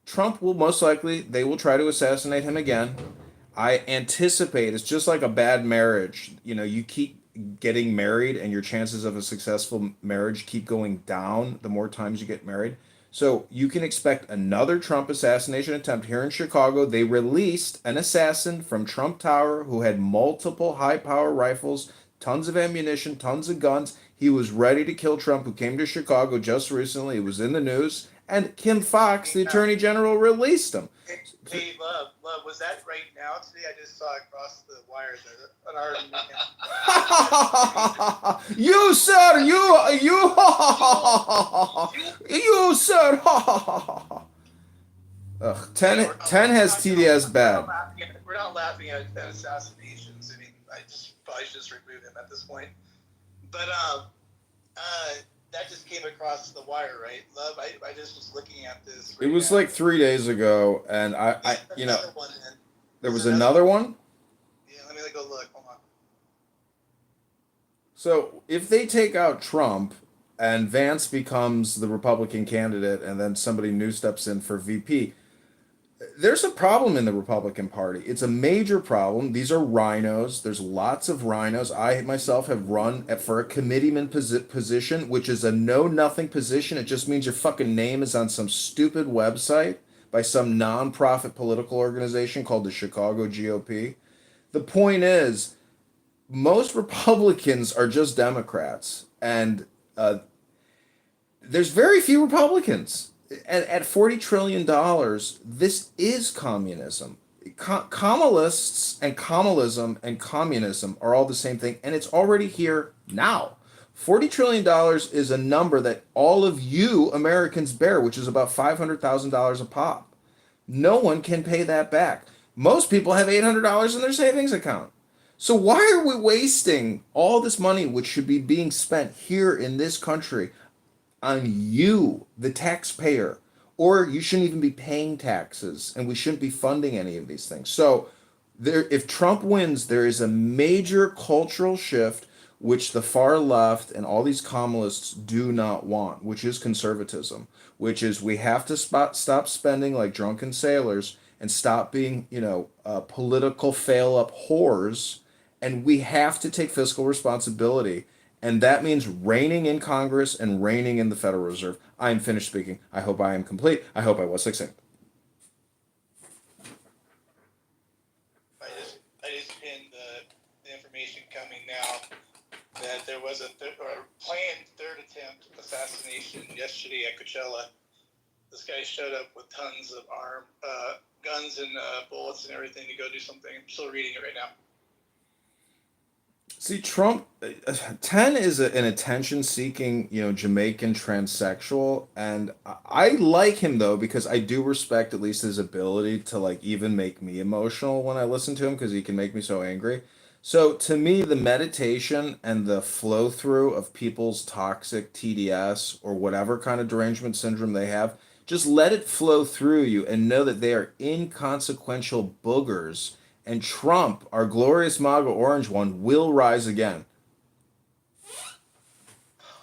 Trump will most likely, they will try to assassinate him again. I anticipate it's just like a bad marriage. You know, you keep getting married and your chances of a successful marriage keep going down the more times you get married. So you can expect another Trump assassination attempt here in Chicago. They released an assassin from Trump Tower who had multiple high-power rifles, tons of ammunition, tons of guns. He was ready to kill Trump, who came to Chicago just recently. It was in the news. And Kim Foxx, the Attorney General, released him. Hey, love, was that right now? Today I just saw across the wire that an argument. You, sir, you, sir. Ugh, 10 has TDS bad. We're not laughing at assassinations. I mean, I probably should just remove him at this point. But that just came across the wire, right? Love, I just was looking at this. It was like 3 days ago, and I you know, there was another one? Yeah, let me go look. Hold on. So if they take out Trump and Vance becomes the Republican candidate and then somebody new steps in for VP, there's a problem in the Republican Party. It's a major problem. These are rhinos. There's lots of rhinos. I myself have run for a committeeman position, which is a know-nothing position. It just means your fucking name is on some stupid website by some non-profit political organization called the Chicago GOP. The point is, most Republicans are just Democrats, and there's very few Republicans. At $40 trillion, this is communism. Kamalists and Kamalism and communism are all the same thing, and it's already here now. $40 trillion is a number that all of you Americans bear, which is about $500,000 a pop. No one can pay that back. Most people have $800 in their savings account. So why are we wasting all this money, which should be being spent here in this country, on you, the taxpayer? Or you shouldn't even be paying taxes, and we shouldn't be funding any of these things. So if Trump wins, there is a major cultural shift which the far left and all these Kamalists do not want, which is conservatism, which is we have to stop spending like drunken sailors and stop being, political fail-up whores, and we have to take fiscal responsibility. And that means reigning in Congress and reigning in the Federal Reserve. I am finished speaking. I hope I am complete. I hope I was succinct. I just pinned the information coming now that there was a planned third attempt assassination yesterday at Coachella. This guy showed up with tons of guns and bullets and everything to go do something. I'm still reading it right now. See, Trump, 10 is an attention-seeking, Jamaican transsexual, and I like him though because I do respect at least his ability to like even make me emotional when I listen to him because he can make me so angry. So to me, the meditation and the flow through of people's toxic TDS or whatever kind of derangement syndrome they have, just let it flow through you and know that they are inconsequential boogers, and Trump, our glorious MAGA orange one, will rise again.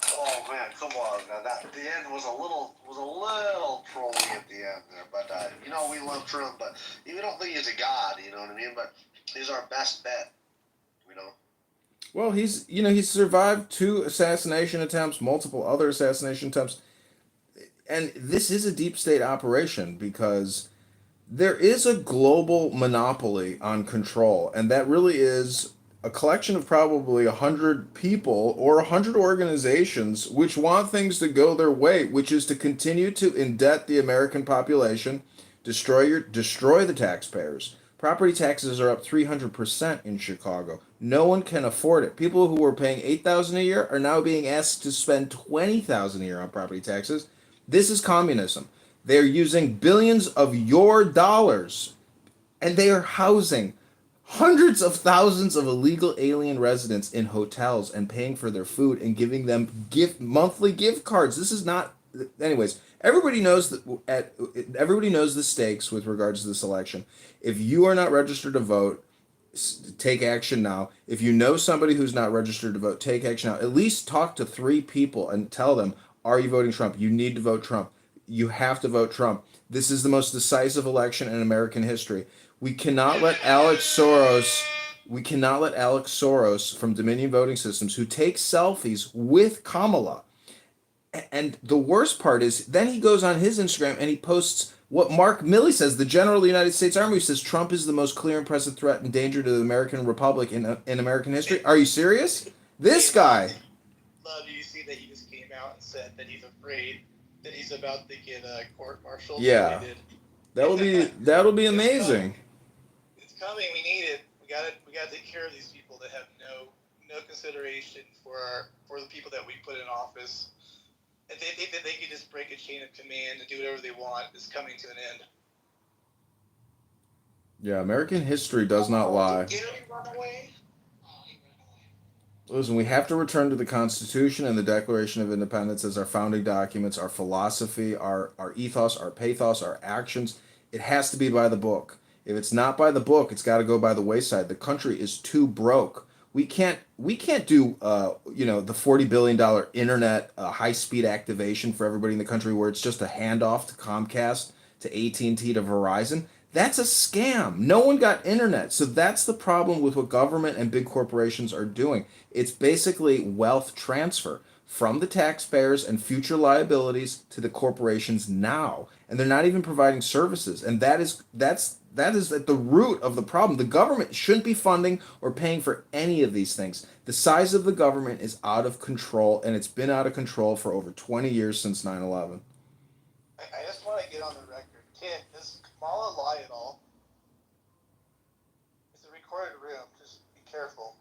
Oh man, come on! Now that the end was a little trolly at the end there, but we love Trump, but we don't think he's a god. You know what I mean? But he's our best bet. Well, he's survived 2 assassination attempts, multiple other assassination attempts, and this is a deep state operation because there is a global monopoly on control, and that really is a collection of probably 100 people or 100 organizations which want things to go their way, which is to continue to indebt the American population, destroy the taxpayers. Property taxes are up 300% in Chicago. No one can afford it. People who were paying $8,000 a year are now being asked to spend $20,000 a year on property taxes. This is communism. They're using billions of your dollars, and they are housing hundreds of thousands of illegal alien residents in hotels and paying for their food and giving them monthly gift cards. This is not. Anyways, everybody knows everybody knows the stakes with regards to this election. If you are not registered to vote, take action now. If you know somebody who's not registered to vote, take action now. At least talk to 3 people and tell them, are you voting Trump? You need to vote Trump. You have to vote Trump. This is the most decisive election in American history. We cannot let Alex Soros from Dominion Voting Systems, who takes selfies with Kamala. And the worst part is, then he goes on his Instagram and he posts what Mark Milley says, the general of the United States Army, who says Trump is the most clear and present threat and danger to the American Republic in American history. Are you serious? This guy. Love, you see that he just came out and said that he's afraid that he's about to get court-martialed. Yeah, that'll be amazing. It's coming. We need it. We got to take care of these people that have no consideration for the people that we put in office. And they think that they can just break a chain of command and do whatever they want. Is coming to an end. Yeah, American history does not lie. Listen, we have to return to the Constitution and the Declaration of Independence as our founding documents, our philosophy, our ethos, our pathos, our actions. It has to be by the book. If it's not by the book, it's got to go by the wayside. The country is too broke. We can't do the $40 billion internet high-speed activation for everybody in the country where it's just a handoff to Comcast, to AT&T, to Verizon. That's a scam. No one got internet. So that's the problem with what government and big corporations are doing. It's basically wealth transfer from the taxpayers and future liabilities to the corporations now. And they're not even providing services. And that is at the root of the problem. The government shouldn't be funding or paying for any of these things. The size of the government is out of control, and it's been out of control for over 20 years since 9/11. I just want to get on the record. Kid, does Kamala lie at all? It's a recorded room. Just be careful.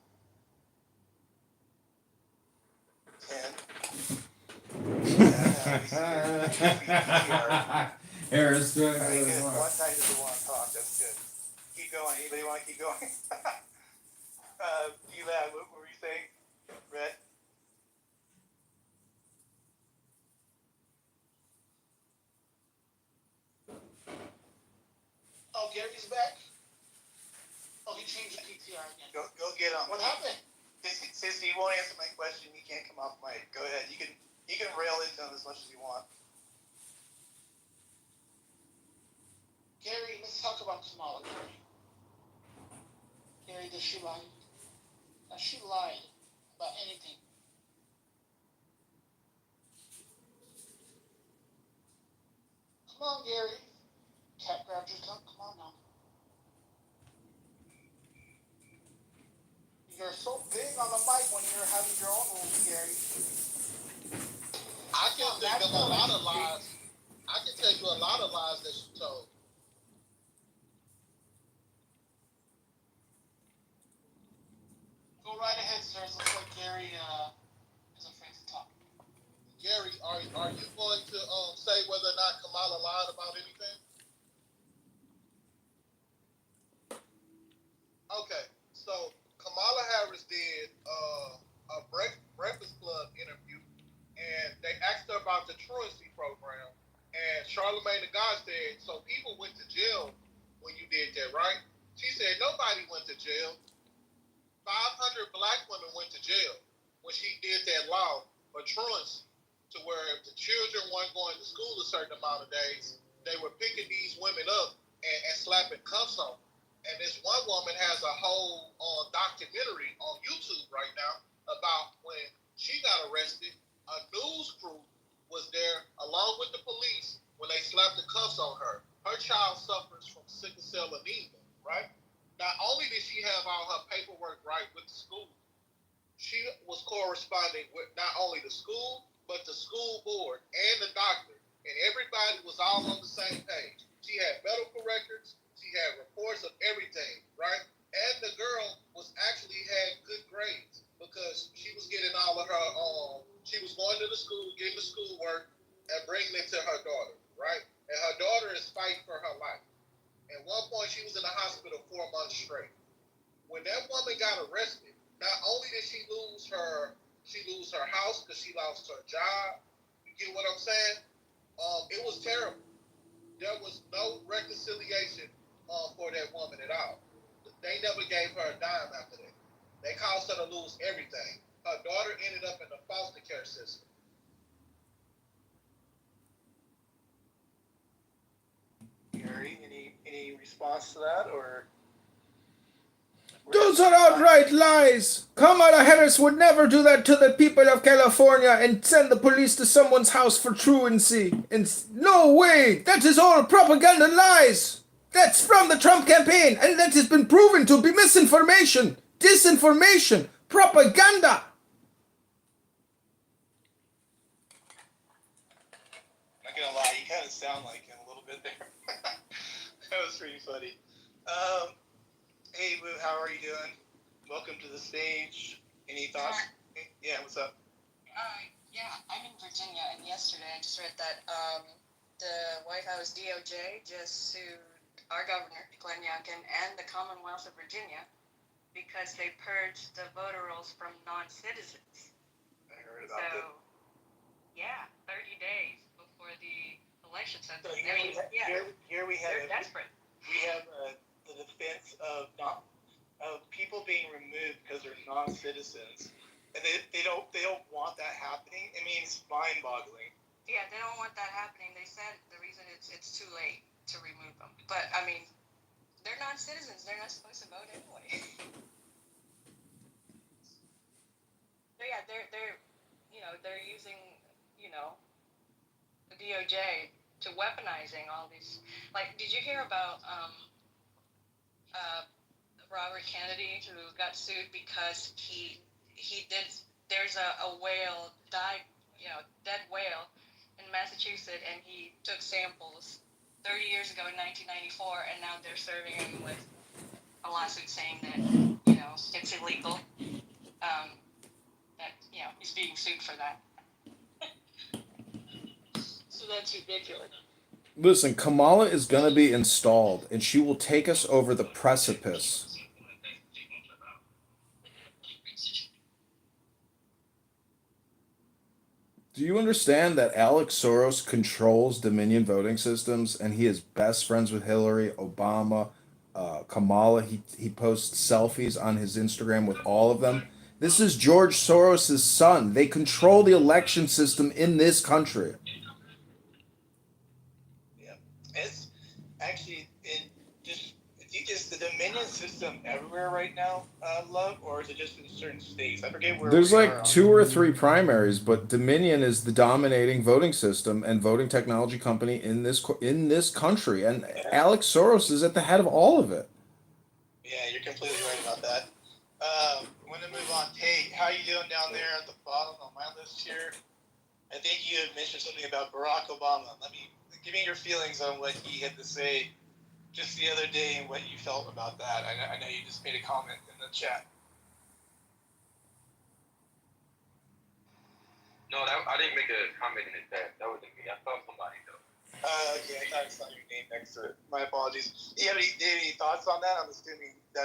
Harris, One time doesn't want to talk. That's good. Keep going. Anybody want to keep going? Eli, what were you saying? Brett? Oh, Gary's back? Oh, he changed the PTR again. Go get him. What happened? Since he won't answer my question, he can't come off mic. Go ahead. You can rail into him as much as you want. Gary, let's talk about Kamala, Gary. Gary, does she lie? Has she lied about anything? Come on, Gary. Cat grabbed your tongue. Come on now. You're so big on the mic when you're having your own rules, Gary. I can think of a lot of lies. I can tell you a lot of lies that she told. Go right ahead, Kamala lied about anything? Okay, so Kamala Harris did a Breakfast Club interview, and they asked her about the truancy program, and Charlamagne the God said, so people went to jail when you did that, right? She said nobody went to jail. 500 black women went to jail when she did that law for truancy, to where if the children weren't going to school a certain amount of days, they were picking these women up and slapping cuffs on them. And this one woman has a whole documentary on YouTube right now about when she got arrested. A news crew was there along with the police when they slapped the cuffs on her. Her child suffers from sickle cell anemia, right? Not only did she have all her paperwork right with the school, she was corresponding with not only the school, but the school board and the doctor. And everybody was all on the same page. She had medical records. She had reports of everything, right? And the girl was actually had good grades because she was getting all of her, she was going to the school, getting the schoolwork, and bringing it to her daughter, right? And her daughter is fighting for her life. At one point, she was in the hospital 4 months straight. When that woman got arrested, not only did she lose her house because she lost her job. You get what I'm saying? It was terrible. There was no reconciliation for that woman at all. They never gave her a dime after that. They caused her to lose everything. Her daughter ended up in the foster care system. Gary, any response to that, or? Those are outright lies. Kamala Harris would never do that to the people of California and send the police to someone's house for truancy. And no way. That is all propaganda lies. That's from the Trump campaign, and that has been proven to be misinformation, disinformation, propaganda. Not gonna lie, you kind of sound like him a little bit there. That was pretty funny. Hey, Boo, how are you doing? Welcome to the stage. Any thoughts? Yeah, what's up? Yeah, I'm in Virginia, and yesterday I just read that the White House DOJ just sued our governor, Glenn Youngkin, and the Commonwealth of Virginia because they purged the voter rolls from non-citizens. I heard about that. So, yeah, 30 days before the election. So, So here we have they're desperate. We have the defense of people being removed because they're non-citizens, and they don't want that happening. I mean, it's mind-boggling. Yeah, they don't want that happening. They said the reason it's too late to remove them. But I mean, they're non-citizens. They're not supposed to vote anyway. So yeah, they're they're using the DOJ to weaponizing all these. Like, did you hear about Robert Kennedy, who got sued because he did? There's a whale died, dead whale in Massachusetts, and he took samples 30 years ago in 1994, and now they're serving him with a lawsuit saying that it's illegal. That he's being sued for that. So that's ridiculous. Listen, Kamala is going to be installed, and she will take us over the precipice. Do you understand that Alex Soros controls Dominion voting systems, and he is best friends with Hillary, Obama, Kamala? He posts selfies on his Instagram with all of them. This is George Soros' son. They control the election system in this country. Yeah, it's actually is the Dominion system everywhere right now, Love, or is it just in certain states? I forget where. There's like 2 or 3 primaries, but Dominion is the dominating voting system and voting technology company in this country, and Alex Soros is at the head of all of it. Yeah, you're completely right about that. I'm gonna move on. Hey, how you doing down there at the bottom on my list here? I think you had mentioned something about Barack Obama. Give me your feelings on what he had to say just the other day and what you felt about that. I know you just made a comment in the chat. No, I didn't make a comment in the chat. That wasn't me. I saw somebody though. Okay, I thought I saw your name next to it. My apologies. Do you have any thoughts on that? I'm assuming that